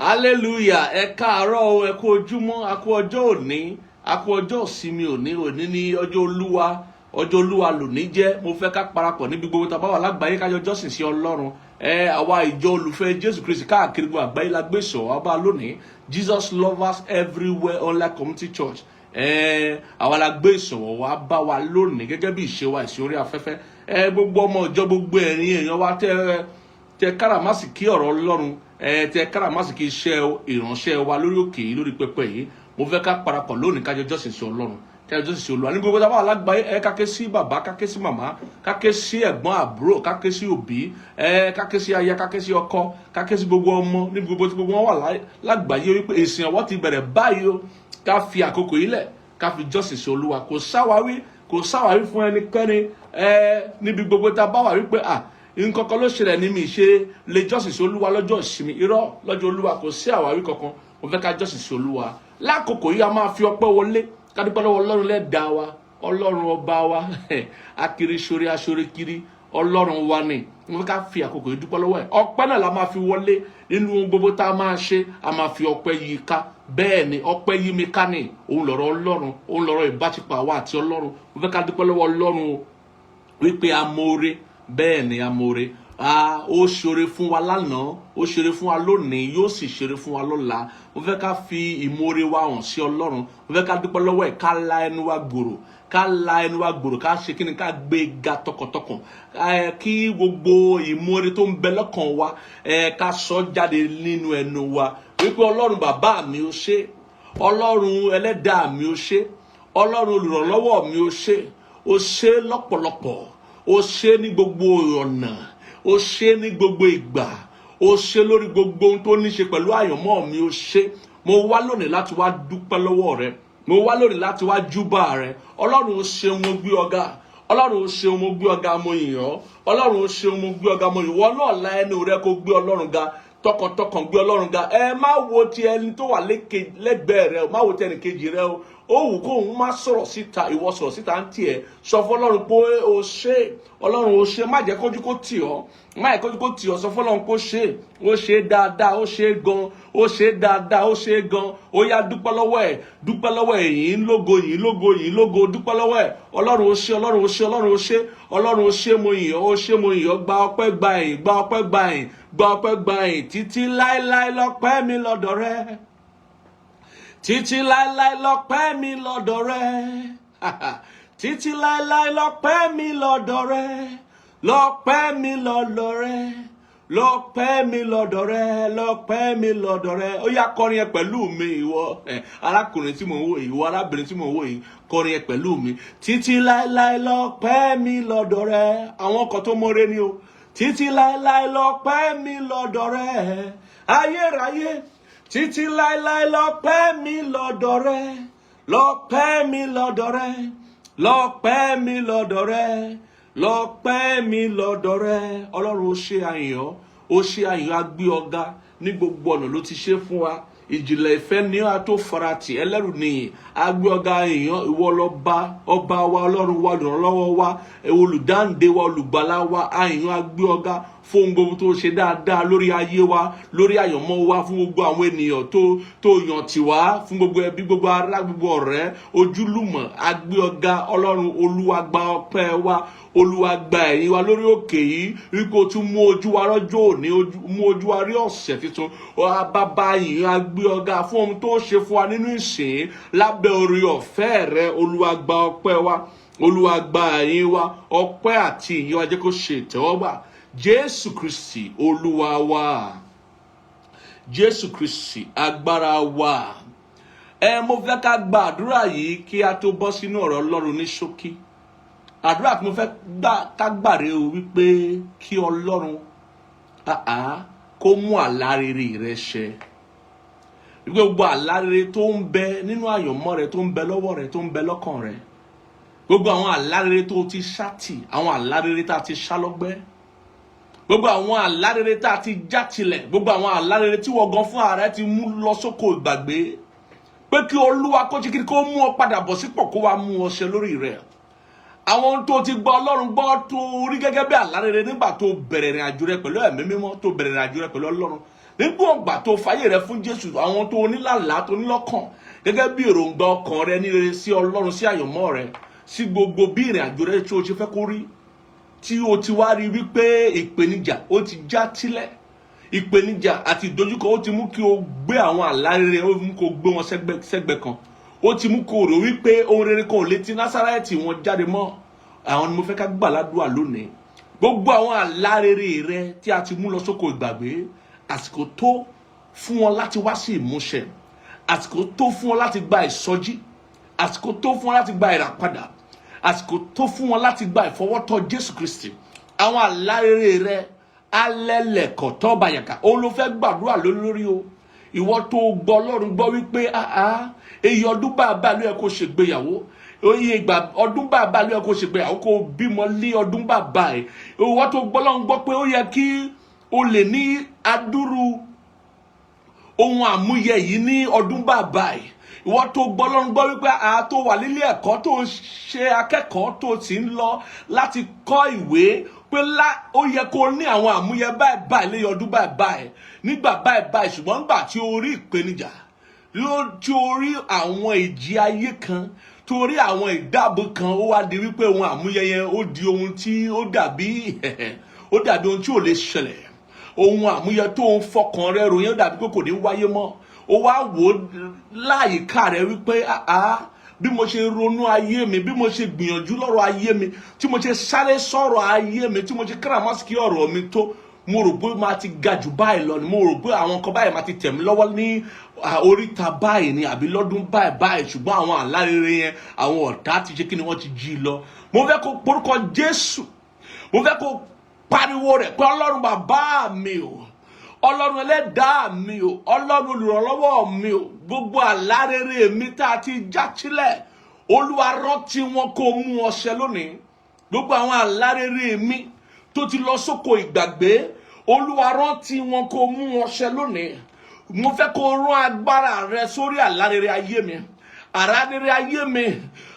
hallelujah. Ẹ káàárọ̀ o, ẹ kú ojúmọ́, a kú ọjọ́ òní, a kú ọjọ́ ìsinmi òní ní ọjọ́ Olúwa lónìí jẹ́. Mo fẹ́ ká parapọ̀ níbi gbogbo tá a bá wà lágbàáyé ká jọ jọ́sìn sí Ọlọ́run. Àwa ìjọ olùfẹ́ Jésù Kristi káàkiri gbogbo àgbáyé la gbé sọ̀ wá bá lónìí. Jesus Lovers Everywhere Online Community Church. Àwa la gbé ìsọ̀wọ̀ wá bá wa lónìí gẹ́gẹ́ bí ìṣe wa ìsìn orí afẹ́fẹ́. Gbogbo ọmọ ìjọ, gbogbo ẹ̀yin èèyàn wa tẹ káràmásìkí ọ̀rọ̀ Ọlọ́run, tẹ káràmásìkí iṣẹ́ ìránṣẹ́ wa lórí òkè yìí, lórí pẹpẹ yìí. Mo fẹ́ ká parapọ̀ lónìí ká jọ jọ́sìn sí Ọlọ́run, ká jọ jọ́sìn sí Olúwa. Ní gbogbo tá a bá wà lágbàáyé, ká ké sí bàbá, ká ké sí màmá, ká ké sí ẹ̀gbọ́n àbúrò, ká ké sí òbí, ká ké sí aya, ká ké sí ọkọ, ká ké sí gbogbo ọmọ, ní gbogbo tí gbogbo wọn wà lágbàáyé wípé ìsìn ọwọ́ ti bẹ̀rẹ̀ báyìí o. Ká fi àkókò yìí lẹ̀, ká fi jọ́sìn sí Olúwa. Kò sáwàwí fún ẹnikẹ́ni níbi gbogbo tá a bá wà wípé nǹkan kan ló ṣẹlẹ̀ ní mi ṣe lè jọ́sìn sí Olúwa lọ́jọ́ ìsinmi. Irọ́, lọ́jọ́ Olúwa kò sí àwáwí kankan. Mo fẹ́ ká jọ́sìn sí Olúwa. Lákòókò yìí a máa fi ọpẹ́ wọlé, ká dúpẹ́ lọ́wọ́ Ọlọ́run lẹ́dàá wa, Ọlọ́run ọba wa, akiri ṣoore aṣoore kiri, Ọlọ́run wa ni. Mo fẹ́ ká fi àkókò yìí dúpẹ́ lọ́wọ́ ẹ̀. Ọpẹ́ náà la máa fi wọlé nínú gbogbo tá a máa ṣe. A máa fi ọpẹ́ yí ká. Bẹ́ẹ̀ ni ọpẹ́ yí mi ká ní. Òun lọ̀rọ̀ Ọlọ́run, òun lọ̀rọ̀ ìbáṣepọ̀ àwa àti Ọlọ́run. Mo fẹ́ ká dúpẹ́ lọ́wọ́ Ọlọ́run wípé amóore. Bẹ́ẹ̀ ni amóore. Ó ṣoore fún wa lánàá, ó ṣoore fún wa lónìí, yóò sì ṣoore fún wa lọ́la. Mo fẹ́ ká fi ìmoore wa hàn sí Ọlọ́run. Mo fẹ́ ká dúpẹ́ lọ́wọ́ ẹ̀, ká la ẹnu wa gbòòrò, ká ṣe kíni, ká gbé ga tọkàntọkàn. Kí gbogbo ìmoore tó ń bẹ lọ́kàn wa, ká sọ jáde nínú ẹnu wa wípé Ọlọ́run bàbá mi ó ṣé, Ọlọ́run ẹlẹ́dàá mi ó ṣé, Ọlọ́run olùrànlọ́wọ́ mi ó ṣé lọ́pọ̀lọpọ̀, ó ṣé ní gbogbo ọ̀nà, ó ṣé ní gbogbo ìgbà, ó ṣé lórí gbogbo ohun tó ní ṣe pẹ̀lú àyànmọ́ mi, ó ṣé. Mo wá lónìí láti wá dúpẹ́ lọ́wọ́ rẹ, mo wá lónìí láti wá júbà rẹ. Ọlọ́run ó ṣeun, mo gbé ọ̀gá, Ọlọ́run ó ṣeun, mo gbé ọ̀gá, mo yìn ọ́. Ọlọ́run ó ṣeun, mo gbé ọ̀gá, mo yìn ọ́. Náà la ẹnu rẹ kó gbé Ọlọ́run ga, tọkàntọkàn gbé Ọlọ́run ga. Má wo ti ẹni tó wà lẹ́gbẹ̀ẹ́ rẹ o, má wo ti ẹnì kejì rẹ o. Ó wù kó òun má sọ̀rọ̀ síta, ìwọ sọ̀rọ̀ síta ń tiẹ̀. Sọ fún Ọlọ́run pé o ṣé, Ọlọ́run o ṣé. Má jẹ́ kójú kó tì ọ́, má jẹ́ kójú kó tì ọ́. Sọ fún Ọlọ́run pé ó ṣé dáadáa, ó ṣé gan, ó ṣé dáadáa, ó ṣé gan. Ó yá dúpẹ́ lọ́wọ́ ẹ̀, dúpẹ́ lọ́wọ́ ẹ̀, yìn lógo, dúpẹ́ lọ́wọ́ ẹ̀. Ọlọ́run ó ṣé, Ọlọ́run ó ṣé, Ọlọ́run ó ṣé, Ọlọ́run ó ṣé, mo yìn ọ́, ó ṣé, mo yìn ọ́. Gba ọpẹ́, gba ìyìn, gba ọpẹ́, gba ìyìn, gba ọpẹ́, gba ìyìn. Títí láéláé lọ́pẹ́ mi lọ́dọ̀ rẹ, títí láéláé lọ́pẹ́ mi lọ́dọ̀ rẹ, títí láéláé lọ́pẹ́ mi lọ́dọ̀ rẹ, lọ́pẹ́ mi lọ́dọ̀ rẹ, lọ́pẹ́ mi lọ́dọ̀ rẹ, lọ́pẹ́ mi lọ́dọ̀ rẹ. Ó yá kọrin yẹn pẹ̀lú mi, ìwọ arákùnrin tí mò ń wò yìí, ìwọ arábìnrin tí mò ń wò yìí, kọrin yẹn pẹ̀lú mi. Títí láéláé lọ́pẹ́ mi lọ́dọ̀ rẹ. Àwọn kan tó mọ́re ni o. Títí láéláé lọ́pẹ́ mi lọ́dọ̀ rẹ, ayérayé. Títí láéláé lọ́pẹ́ mi lọ́dọ̀ rẹ, lọ́pẹ́ mi lọ́dọ̀ rẹ, lọ́pẹ́ mi lọ́dọ̀ rẹ, lọ́pẹ́ mi lọ́dọ̀ rẹ. Ọlọ́run ó ṣe àyàn, ó ṣe àyàn, a gbé ọ̀gá ní gbogbo ọ̀nà ló ti ṣe fún wa. Ìjìnlẹ̀ ìfẹ́ ní a tó farati, ẹlẹ́rù nìyí. A gbé ọ̀gá èèyàn, ìwọ lọ́ba, ọba wa, Ọlọ́run wa, olùrànlọ́wọ́ wa, olùdáǹdè wa, olùgbàlà wa. Àyàn a gbé ọ̀gá fún gbogbo tó ṣe dáadáa lórí ayé wa, lórí àyànmọ́ wa, fún gbogbo àwọn ènìyàn tó yàn tì wá, fún gbogbo ẹbí, gbogbo ará, gbogbo ọ̀rẹ́, ojúlùmọ̀. A gbé ọ̀gá Ọlọ́run. Olúwa gba ọpẹ́ wa, Olúwa gba ẹ̀yìn wa lórí òkè yìí. Wípé o tún mú ojú wa rọ́jọ́ òní, mú ojú wa rí ọ̀sẹ̀ tuntun. Bàbá yìí a gbé ọ̀gá fún ohun tó ṣe fún wa nínú ìsìn lábẹ́ orí ọ̀fẹ́ rẹ. Olúwa gba ọpẹ́ wa, Olúwa gba ẹ̀yìn wa. Ọpẹ́ àti ìyìn wa jẹ́ kó ṣe ìtẹ́wọ́gbà. Jésù Kristi Olúwa wa, Jésù Kristi agbára wa. Mo fẹ́ ká gba àdúrà yìí kí a tó bọ́ sínú ọ̀rọ̀ Ọlọ́run ní ṣókí. Àdúrà tí mo fẹ́ ká gbàre o wípé kí Ọlọ́run kó mú àlá rere rẹ ṣẹ. Gbogbo àlá rere tó ń bẹ nínú àyànmọ́ rẹ, tó ń bẹ lọ́wọ́ rẹ, tó ń bẹ lọ́kàn rẹ. Gbogbo àwọn àlá rere tó ti ṣátì, àwọn àlá rere tá ti ṣá lọ́gbẹ́. Gbogbo àwọn àlá rere tá ti já tilẹ̀, gbogbo àwọn àlá rere tí wọ́n gan fún ara ti mú lọ sóko ìgbàgbé. Pé kí Olúwa kó jí kí kó mú ọ padà bọ̀ sípò, kó wá mú ọ ṣẹ lórí rẹ̀. Àwọn ohun tó ti gbọ́ Ọlọ́run gbọ́, tó rí gẹ́gẹ́ bí àlá rere nígbà tó bẹ̀rẹ̀ ìrìn àjò rẹ pẹ̀lú ẹ̀mí mímọ́, tó bẹ̀rẹ̀ ìrìn àjò rẹ pẹ̀lú Ọlọ́run. nígbà ọgbà tó fàyè rẹ fún Jésù, àwọn tó onílàlá tó nílọ́kàn gẹ́gẹ́ bí èròǹgbà ọkàn rẹ ní rere sí Ọlọ́run, sí àyànmọ́ rẹ, sí gbogbo bí ìrìn àjò rẹ tí o ṣe fẹ́ kó rí, tí o ti wá rí wípé ìpèníjà ó ti já tílẹ̀, ìpèníjà àti ìdojúkọ ó ti mú kí o gbé àwọn àlá rere, ó mú kó gbé wọn sẹ́gbẹ̀ kan, ó ti mú kó rò wípé ohun rere kan ò lè ti Násárẹ́tì wọn jáde mọ́. Àwọn ni mo fẹ́ ká gbà ládùúrà lónìí. Gbogbo àwọn àlá rere rẹ tí a ti mú lọ sóko ìgbàgbé, àsìkò tó fún wọn láti wá sí ìmúṣẹ, àsìkò tó fún wọn láti gba ìsọjí, àsìkò tó fún wọn láti gba ìràpadà, àsìkò tó fún wọn láti gba ìfọwọ́tọ́ Jésù Kristi. Àwọn àlá rere rẹ alẹ́lẹ̀kọ̀ tó bàyàkà òun ló fẹ́ gbàdúrà lórí o. Ìwọ tó gbọ́ Ọlọ́run gbọ́ wípé èyí ọdún bàbá ló yẹ kó ṣègbéyàwó, oye ìgbà ọdún bàbá ló yẹ kó ṣègbéyàwó, kó bímọ lé ọdún bàbá ẹ̀. Ìwọ tó gbọ́ Ọlọ́run gbọ́ pé ó yẹ kí o lè ní adúrú ohun àmúyẹ yìí ní ọdún bàbá ẹ̀. Ìwọ tó gbọ́ Ọlọ́run gbọ́ wípé tó wà nílé ẹ̀kọ́ tó ń ṣe akẹ́kọ̀ọ́ tó sì ń lọ láti kọ́ ìwé, pé ó yẹ kó ní àwọn àmúyẹ báyìí lé ọdún báyìí nígbà báyìí, ṣùgbọ́n nígbà tí o rí ìpèníjà, tí o rí àwọn ìjì ayé kan, tí o rí àwọn ìdáàbò kan, ó wá di wípé ohun àmúyẹ yẹn ó di ohun tí ó dàbí ohun tí ò lè ṣẹlẹ̀. Ohun àmúyẹ tó ń fọkàn rẹ ròyìn ó dàbí pé kò ní wáyé mọ́. Ó wá wò láyìíká rẹ wípé bí mo ṣe ronú ayé mi, bí mo ṣe gbìyànjú lọ́rọ̀ ayé mi, tí mo ṣe sáré sọ̀rọ̀ ayé mi, tí mo ṣe káràmásìkí ọ̀rọ̀ mi tó, mo rò pé máa ti ga jù báyìí lọ ni, mo rò pé àwọn nǹkan báyìí máa ti tẹ̀ mí lọ́wọ́ ní oríta báyìí ni àbí lọ́dún báyìí, ṣùgbọ́n àwọn àlá rere yẹn àwọn ọ̀tá ti ṣe kí ni wọ́n ti jí lọ. Mo fẹ́ kó porúkọ Jésù, mo fẹ́ kó pariwo rẹ̀ pé Ọlọ́run bàbá mi o, Ọlọ́run ẹlẹ́dàá mi o, Ọlọ́run olùrànlọ́wọ́ mi o, gbogbo àlá rere mi tá a ti já sílẹ̀, Olúwa rántí wọn kó mú wọn ṣẹ lónìí. Gbogbo àwọn àlá rere mi tó ti lọ sóko ìgbàgbé, Olúwa rántí wọn kó mú wọn ṣẹ lónìí. Mo fẹ́ kó rán agbára rẹ sórí àlá rere ayé mi, àlá rere ayé mi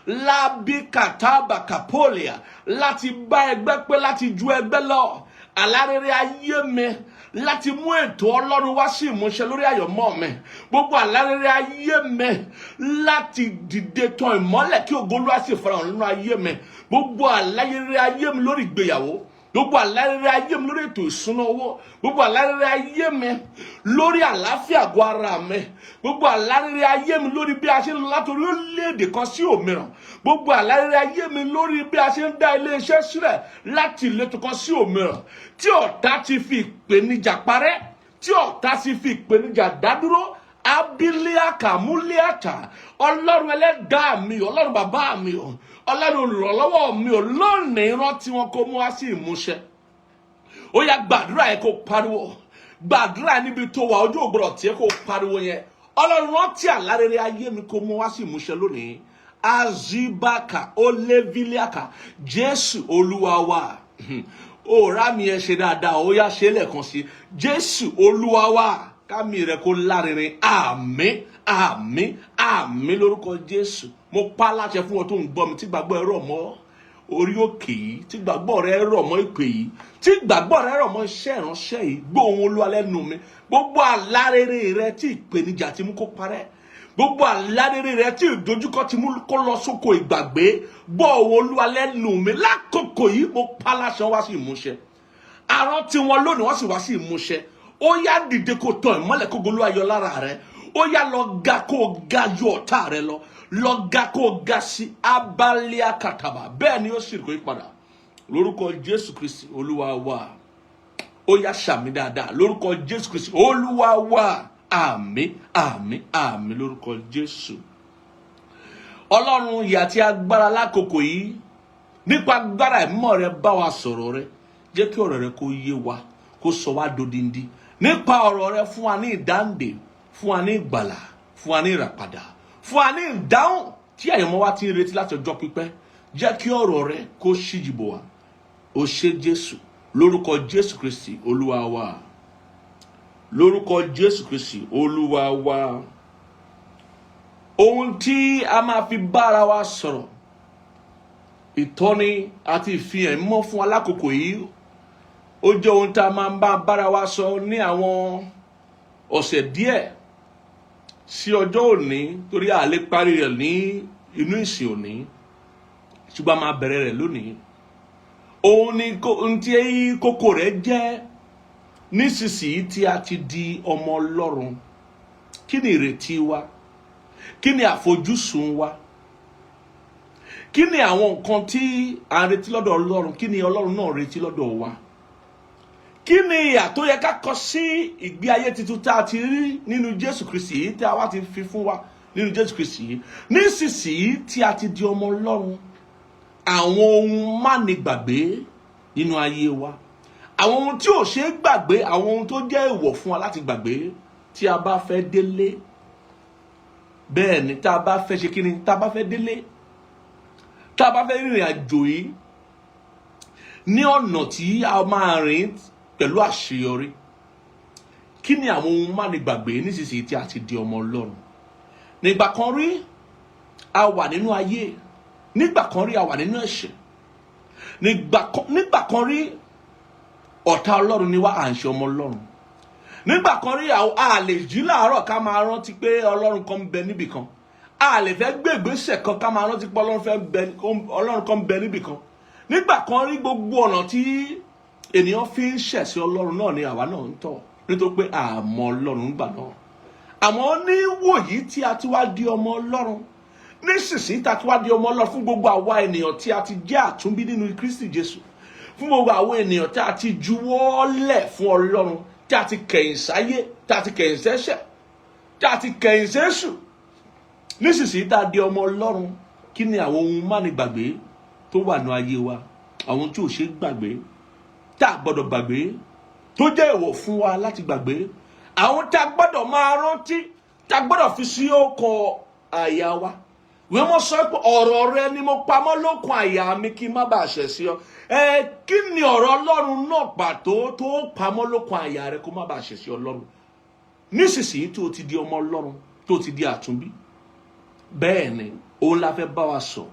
lábí kàtàbà kàpólìà, láti bá ẹgbẹ́ pé láti ju ẹgbẹ́ lọ. Àlá rere ayé mi láti mú ètò Ọlọ́run wá sí ìmúṣẹ lórí àyànmọ́ mi. Gbogbo àlá rere ayé mi láti dìde tàn ìmọ́lẹ̀ kí ògo Olúwa sì farahàn nínú ayé mi. Gbogbo àlá rere ayé mi lórí ìgbéyàwó, gbogbo àlá rere ayé mi lórí ètò ìṣúná owó, gbogbo àlá rere ayé mi lórí àlàáfíà àgọ́ ara mi, gbogbo àlá rere ayé mi lórí bí a ṣe ń lọ láti orílẹ̀-èdè kan sí òmíràn, gbogbo àlá rere ayé mi lórí bí a ṣe ń dá ilé-iṣẹ́ sílẹ̀ láti ìletò kan sí òmíràn, tí ọ̀tá ti fi ìpèníjà parẹ́, tí ọ̀tá ti fi ìpèníjà dádúró, abiliaka múlíàtà, Ọlọ́run ẹlẹ́dàá mi, Ọlọ́run bàbá mi o, Ọlọ́run olùrànlọ́wọ́ mi o, lónìí rántí wọn kó mú wá sí ìmúṣẹ. Ó yá gbàdúrà yẹn kó pariwo, gbàdúrà níbi tó wà, ojú ògbọ́dọ̀ tí kó pariwo yẹn. Ọlọ́run rántí àlá rere ayé mi kó mú wá sí ìmúṣẹ lónìí. Azibaka oleviliaka, Jésù Olúwa wa. Ó rá mi ẹ ṣe dáadáa, ó yá ṣe lẹ́ẹ̀kan sí. Jésù Olúwa wa, kámi rẹ kó lárinrin. Àmín, àmín, àmín lórúkọ Jésù. Mo pa láṣẹ fún ọ tó ń gbọ́ mi, tí gbàgbọ́ ẹ rọ̀ mọ́ orí òkè yìí, tí gbàgbọ́ rẹ rọ̀ mọ́ ìpè yìí, tí gbàgbọ́ rẹ rọ̀ mọ́ iṣẹ́ ìránṣẹ́ yìí, gbóhùn Olúwa lẹ́nu mi. Gbogbo àlá rere rẹ tí ìpèníjà ti mú kó parẹ́, gbogbo àlá rere rẹ tí ìdojúkọ ti mú kó lọ sóko ìgbàgbé, gbóhùn Olúwa lẹ́nu mi lákòókò yìí. Mo pa láṣẹ wá sí ìmúṣẹ. Àrán tí wọn lónìí wọ́n sì wá sí ìmúṣẹ. Ó yá dìde kó tàn ìmọ́lẹ̀ kó Olúwa yọ lára rẹ. Ó yá lọ ga kó ga ju ọ̀tá rẹ lọ, lọ ga kó ga sí abalia kataba. Bẹ́ẹ̀ ni ó sì kó padà lórúkọ Jésù Kristi Olúwa wa. Ó yá sàmì dáadáa lórúkọ Jésù Kristi Olúwa wa. Àmín, àmín, àmín lórúkọ Jésù. Ọlọ́run ìyà tí agbára lákòókò yìí, nípa agbára ìmọ̀ rẹ bá wa sọ̀rọ̀ rẹ, jẹ́ kí ọ̀rọ̀ rẹ kó yé wa, kó sọ wá dodindi. Nípa ọ̀rọ̀ rẹ fún wa ní ìdáǹdè, fún wa ní ìgbàlà, fún wa ní ìràpadà, fún wa ní ìdáhùn tí àyànmọ́ wa ti ń retí láti ọjọ́ pípẹ́. Jẹ́ kí ọ̀rọ̀ rẹ kó ṣíjìbò wa. Ó ṣé Jésù, lórúkọ Jésù Kristi Olúwa wa. Lórúkọ Jésù Kristi Olúwa wa. Ohun tí a máa fi bára wa sọ̀rọ̀, ìtọ́ni àti ìfihàn mọ́ fún wa lákòókò yìí, ó jẹ́ ohun tá a máa ń bá bára wa sọ ní àwọn ọ̀sẹ̀ díẹ̀ sí ọjọ́ òní torí a lè parí rẹ̀ ní inú ìsìn òní ṣùgbọ́n a máa bẹ̀rẹ̀ rẹ̀ lónìí. Òun ni ohun tí kókó rẹ̀ jẹ́ nísinsìnyí tí a ti di ọmọ Ọlọ́run, kí ni ìrètí wa, kí ni àfojúsùn wa, kí ni àwọn nǹkan tí a ń retí lọ́dọ̀ Ọlọ́run, kí ni Ọlọ́run náà retí lọ́dọ̀ wa, kí ni ìyà tó yẹ ká kọ sí ìgbé ayé tuntun tá a ti rí nínú Jésù Kristi yìí tí a wá ti fi fún wa nínú Jésù Kristi yìí nísinsìnyí tí a ti di ọmọ Ọlọ́run. Àwọn ohun mánigbàgbé nínú ayé wa, àwọn ohun tí ò ṣe é gbàgbé, àwọn ohun tó jẹ́ èèwọ̀ fún wa láti gbàgbé tí a bá fẹ́ délé. Bẹ́ẹ̀ ni tá a bá fẹ́ ṣe kí ni, tá a bá fẹ́ délé, tá a bá fẹ́ rìnrìn àjò yìí ní ọ̀nà tí a máa rìn pẹ̀lú àṣeyọrí. Kí ni àwọn ohun mánigbàgbé nísinsìnyí tí a ti di ọmọ Ọlọ́run? Nígbà kan rí a wà nínú ayé, nígbà kan rí a wà nínú ẹ̀ṣẹ̀, nígbà kan rí ọ̀tá Ọlọ́run ni wá, à ń ṣe ọmọ Ọlọ́run. Nígbà kan rí a lè jí láàárọ̀ ká máa rántí pé Ọlọ́run kan ń bẹ níbì kan, a lè fẹ́ gbé ìgbésẹ̀ kan ká máa rántí pé Ọlọ́run kan ń bẹ níbì kan. Nígbà kan rí gbogbo ọ̀nà tí ènìyàn fi ń ṣẹ̀ sí Ọlọ́run náà ni àwa náà ń tọ̀ nítorí pé a mọ Ọlọ́run gbà náà. Àmọ́ ní wòyí tí a ti wá di ọmọ Ọlọ́run, nísinsìnyí tá a ti wá di ọmọ Ọlọ́run, fún gbogbo àwa ènìyàn tí a ti jẹ́ àtúnbí nínú Kristi Jésù, fún gbogbo àwọn ènìyàn tí a ti juwọ́lẹ̀ fún Ọlọ́run, tí a ti kẹ̀yìn sáyé, tí a ti kẹ̀yìn sẹ́ṣẹ̀, tí a ti kẹ̀yìn sẹ́ṣù, nísinsìnyí tá a di ọmọ Ọlọ́run, kí ni àwọn ohun mánigbàgbé tó wà ní ayé wa, àwọn tí ò ṣe gbàgbé, tá a gbọ́dọ̀ gbàgbé, tó jẹ́ èèwọ̀ fún wa láti gbàgbé, àwọn tá a gbọ́dọ̀ máa rántí, tá a gbọ́dọ̀ fi sí ọkàn àyà wa. Wọ́n mọ̀ sọ pé ọ̀rọ̀ rẹ ni mo pamọ́ lókun àyà mi kí n má bàa ṣẹ̀ sí ọ. Kí ni ọ̀rọ̀ Ọlọ́run náà pàtó tó pamọ́ lókun àyà rẹ kó má bàa ṣẹ̀ sí Ọlọ́run? Nísinsìnyí tó ti di ọmọ Ọlọ́run, tó ti di àtúnbí, bẹ́ẹ̀ ni òun la fẹ́ bá wa sọ,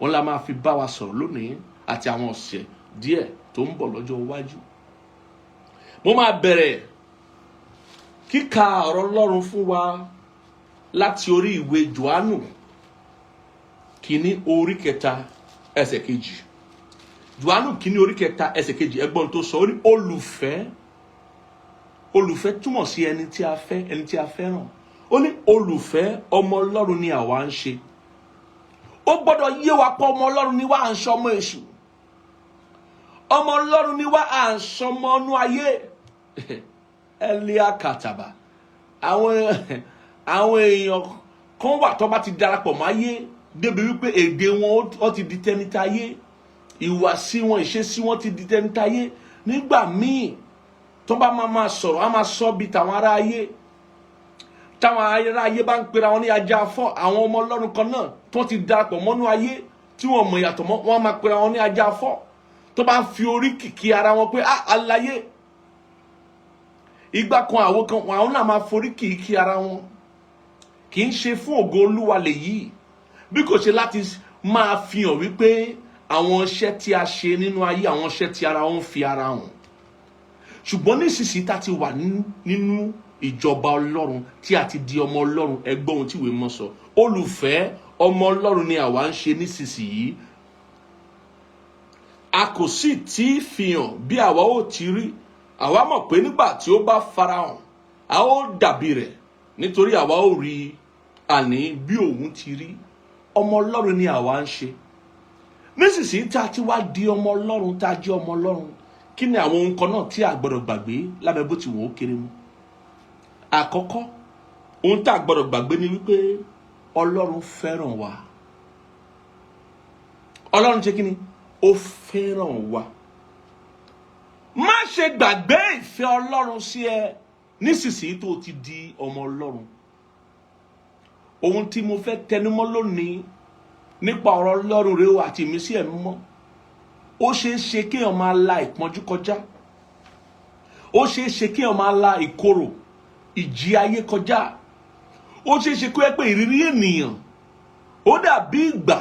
òun la máa fi bá wa sọ̀rọ̀ lónìí àti àwọn ọ̀sẹ̀ díẹ̀ tó ń bọ̀ lọ́jọ́ iwájú. Mo máa bẹ̀rẹ̀ kíka ọ̀rọ̀ Ọlọ́run fún wa láti orí ìwé Jòhánù kìíní orí kẹta ẹsẹ̀ kejì. Jòhánù kìíní orí kẹta ẹsẹ̀ kejì, ẹgbọ́n tó sọ, ó ní olùfẹ́. Olùfẹ́ túmọ̀ sí ẹni tí a fẹ́, ẹni tí a fẹ́ràn. Ó ní olùfẹ́ ọmọ Ọlọ́run ni àwa ń ṣe. Ó gbọ́dọ̀ yé wa pé ọmọ Ọlọ́run ni wá, à ń ṣọmọ èṣù. Ọmọ Ọlọ́run ni wá, à ń ṣọmọ ọnú ayé. Ẹlẹ́à kàtàbà. Àwọn èèyàn kan wà tó bá ti darapọ̀ mọ́ ayé débi wípé èdè wọn ó ti di tẹnitayé, ìwàsí wọn, ìṣesí wọn ti di tẹnitayé. Nígbà míì tó bá máa sọ̀rọ̀, á máa sọ bí tàwọn ará ayé. Táwọn ará ayé bá ń pera wọn ní ajá afọ́, àwọn ọmọ Ọlọ́run kan náà tó ti darapọ̀ mọ́nú ayé tí wọ́n mọ̀ ìyàtọ̀ mọ́, wọ́n máa pera wọn ní ajá afọ́. Tó bá ń fi orí kìkì ara wọn pé aláyé, ìgbà kan àwọn kan àwọn náà máa forí kìkì ara wọn. Kì í ṣe fún ògo Olúwa lèyí, bí kò ṣe láti máa fi hàn wípé àwọn iṣẹ́ tí a ṣe nínú ayé, àwọn iṣẹ́ tí ara wọn fi ara hàn. Ṣùgbọ́n nísinsìnyí tá ti wà nínú ìjọba Ọlọ́run, tí a ti di ọmọ Ọlọ́run, ẹgbọ́n ohun tí ìwé mọ́ sọ, olùfẹ́ ọmọ Ọlọ́run ni àwa ń ṣe nísinsìnyí. A kò sì tí fi hàn bí àwa ó ti rí. Àwa mọ̀ pé nígbà tí ó bá farahàn, a ó dàbí rẹ̀, nítorí àwa ó rí àní bí òun ti rí. Ọmọ Ọlọ́run ni àwa ń ṣe. Nísinsìnyí tá a ti wá di ọmọ Ọlọ́run, tá a jẹ́ ọmọ Ọlọ́run, kí ni àwọn ohun kan náà tí a gbọ́dọ̀ gbàgbé lábẹ́ bó ti wò ó kéré mu? Àkọ́kọ́, ohun tá a gbọ́dọ̀ gbàgbé ni wípé Ọlọ́run fẹ́ràn wa. Ọlọ́run ṣe kí ni? Ó fẹ́ràn wa. Má ṣe gbàgbé ìfẹ́ Ọlọ́run sí ẹ nísinsìnyí tó ti di ọmọ Ọlọ́run. Ohun tí mo fẹ́ tẹnumọ́ lónìí nípa ọ̀rọ̀ Ọlọ́run rèé o àti ìmísí ẹ̀mí mọ́. Ó ṣeé ṣe kéèyàn máa la ìpọ́njú kọjá. Ó ṣeé ṣe kéèyàn máa la ìkorò, ìjì ayé kọjá. Ó ṣeé ṣe kó yẹ pé ìrírí ènìyàn ó dàbí ìgbà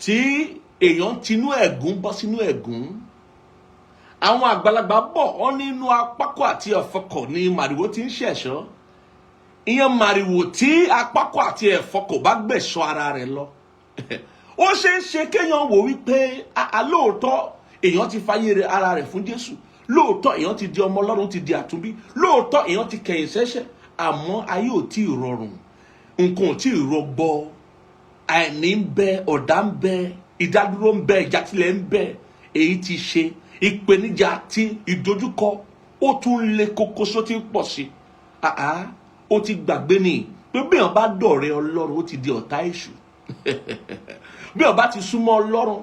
tí èèyàn tinú ẹ̀gún bọ́ sínú ẹ̀gún. àwọn àgbàlagbà bọ̀ wọ́n nínú apákọ̀ àti ẹ̀fọ́kọ̀ ní màrìwò tí ń ṣẹ̀ṣọ́. Ìyẹn màrìwò tí apákọ̀ àti ẹ̀fọ́kọ̀ bá gbẹ̀ṣọ́ ara rẹ̀ lọ. Ó ṣe é ṣe kéèyàn wò wípé lóòótọ́ èèyàn ti fayé ara rẹ̀ fún Jésù. Lóòótọ́ èèyàn ti di ọmọ Ọlọ́run, ti di àtúnbí. Lóòótọ́ èèyàn ti kẹ̀yìn sẹ́ṣẹ̀. Àmọ́ ayé ò tí ì rọrùn. Nǹkan ò tí ì rọgbọ. Àìní ń bẹ, ọ̀dá ń bẹ, ìdádúró ń bẹ, ìjákulẹ̀ ń bẹ. Èyí ti ṣe ìpèníjà àti ìdojúkọ ó tún lé koko só ti pọ̀ sí. Ó ti gbàgbé ni pé bí èèyàn bá dọ̀rẹ́ Ọlọ́run ó ti di ọ̀tá èṣù. Bí èèyàn bá ti súnmọ́ Ọlọ́run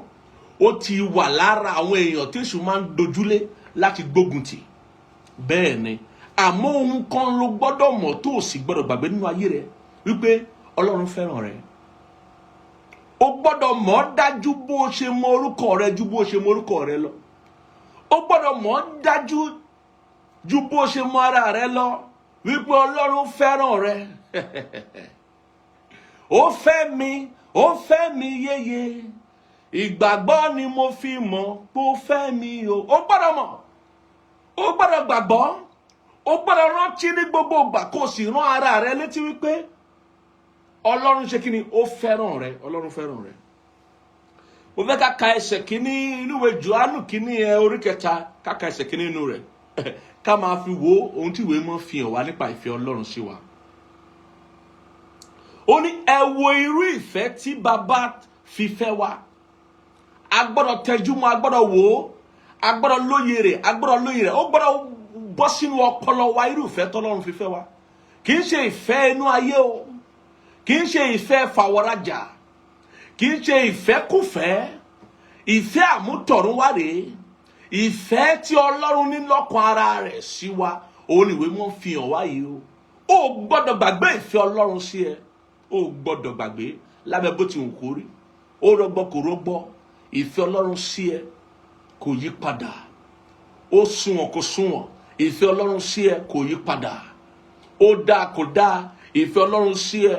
ó ti wà lára àwọn èèyàn tí èṣù máa ń dojúlé láti gbógun tì. Bẹ́ẹ̀ ni àmọ́ ohun kan ló gbọ́dọ̀ mọ̀ tó sì gbọ́dọ̀ gbàgbé nínú ayé rẹ wípé Ọlọ́run fẹ́ràn rẹ. O gbọ́dọ̀ mọ̀ dájú bó ṣe mọ orúkọ rẹ ju bó ṣe mọ orúkọ rẹ lọ. O gbọ́dọ̀ mọ̀ dájú ju bó ṣe mọ ara rẹ lọ wípé Ọlọ́run fẹ́ràn rẹ. Ó fẹ́ mi yéye. Ìgbàgbọ́ ni mo fi mọ̀ pé ó fẹ́ mi o. O gbọ́dọ̀ mọ̀. O gbọ́dọ̀ gbàgbọ́. O gbọ́dọ̀ rántí ní gbogbo ìgbà kó sì rán ara rẹ létí wípé Ọlọ́run ṣe kíni, ó fẹ́ràn rẹ. Ọlọ́run fẹ́ràn rẹ. Mo fẹ́ ká ka ẹsẹ̀ kíní inú ìwé Jòhánù kíní orí 3 ká ka ẹsẹ̀ kíní inú rẹ̀. Ká máa fi wo ohun tí ìwé mọ́ fi hàn wá nípa ìfẹ́ Ọlọ́run sí wa. Ó ní ẹ wo irú ìfẹ́ tí Baba fi fẹ́ wa. A gbọ́dọ̀ tẹjúmọ́, a gbọ́dọ̀ wò ó, a gbọ́dọ̀ lóye rẹ̀, a gbọ́dọ̀ lóye rẹ̀. Ó gbọ́dọ̀ bọ́ sínú ọpọlọ wa irú ìfẹ́ tọ́lọ́run fi fẹ́ wa. Kì í ṣe ìfẹ́ inú ayé o. Kì í ṣe ìfẹ́ fàwọ̀rajà. Kì í ṣe ìfẹ́kùfẹ́. Ìfẹ́ àmútọ̀runwá rèé. Ìfẹ́ tí Ọlọ́run ní lọ́kàn ara rẹ̀ sí wa. Òun ìwé mọ́ fi hàn wá yìí o. O gbọ́dọ̀ gbàgbé ìfẹ́ Ọlọ́run sí ẹ. O gbọ́dọ̀ gbàgbé lábẹ́ bó ti wù kó rí. Ó rọgbọ kò rọgbọ. Ìfẹ́ Ọlọ́run sí ẹ kò yí padà. Ó sunwọ̀n kò sunwọ̀n. Ìfẹ́ Ọlọ́run sí ẹ kò yí padà. Ó dáa kò dáa. Ìfẹ́ Ọlọ́run sí ẹ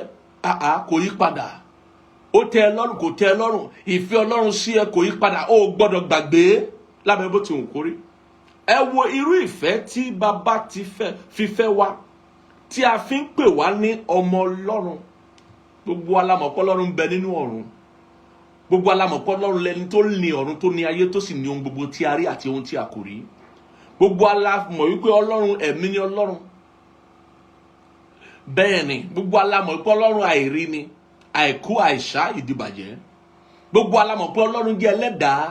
kò yí padà. Ó tẹ́ ẹ lọ́rùn kò tẹ́ ẹ lọ́rùn. Ìfẹ́ Ọlọ́run sí ẹ kò yí padà. O gbọ́dọ̀ gbàgbé lábẹ́ bó ti wù kó rí. Ẹ wo irú ìfẹ́ tí Baba ti fi fẹ́ wa, tí a fi ń pè wá ní ọmọ Ọlọ́run. Gbogbo alámọ̀pọ̀ Ọlọ́run ń bẹ nínú ọ̀run. Gbogbo alámọ̀pọ̀ Ọlọ́run lẹni tó ní ọ̀run, tó ní ayé, tó sì ní ohun gbogbo tí a rí àti ohun tí a kò rí. Gbogbo alámọ̀ wípé Ọlọ́run ẹ̀mí ni Ọlọ́run. Bẹ́ẹ̀ ni gbogbo alámọ̀pọ̀ Ọlọ́run àìrí ni, àìkú àìsá ìdìbàjẹ́. Gbogbo alámọ̀pọ̀ Ọlọ́run jẹ́ ẹlẹ́dàá,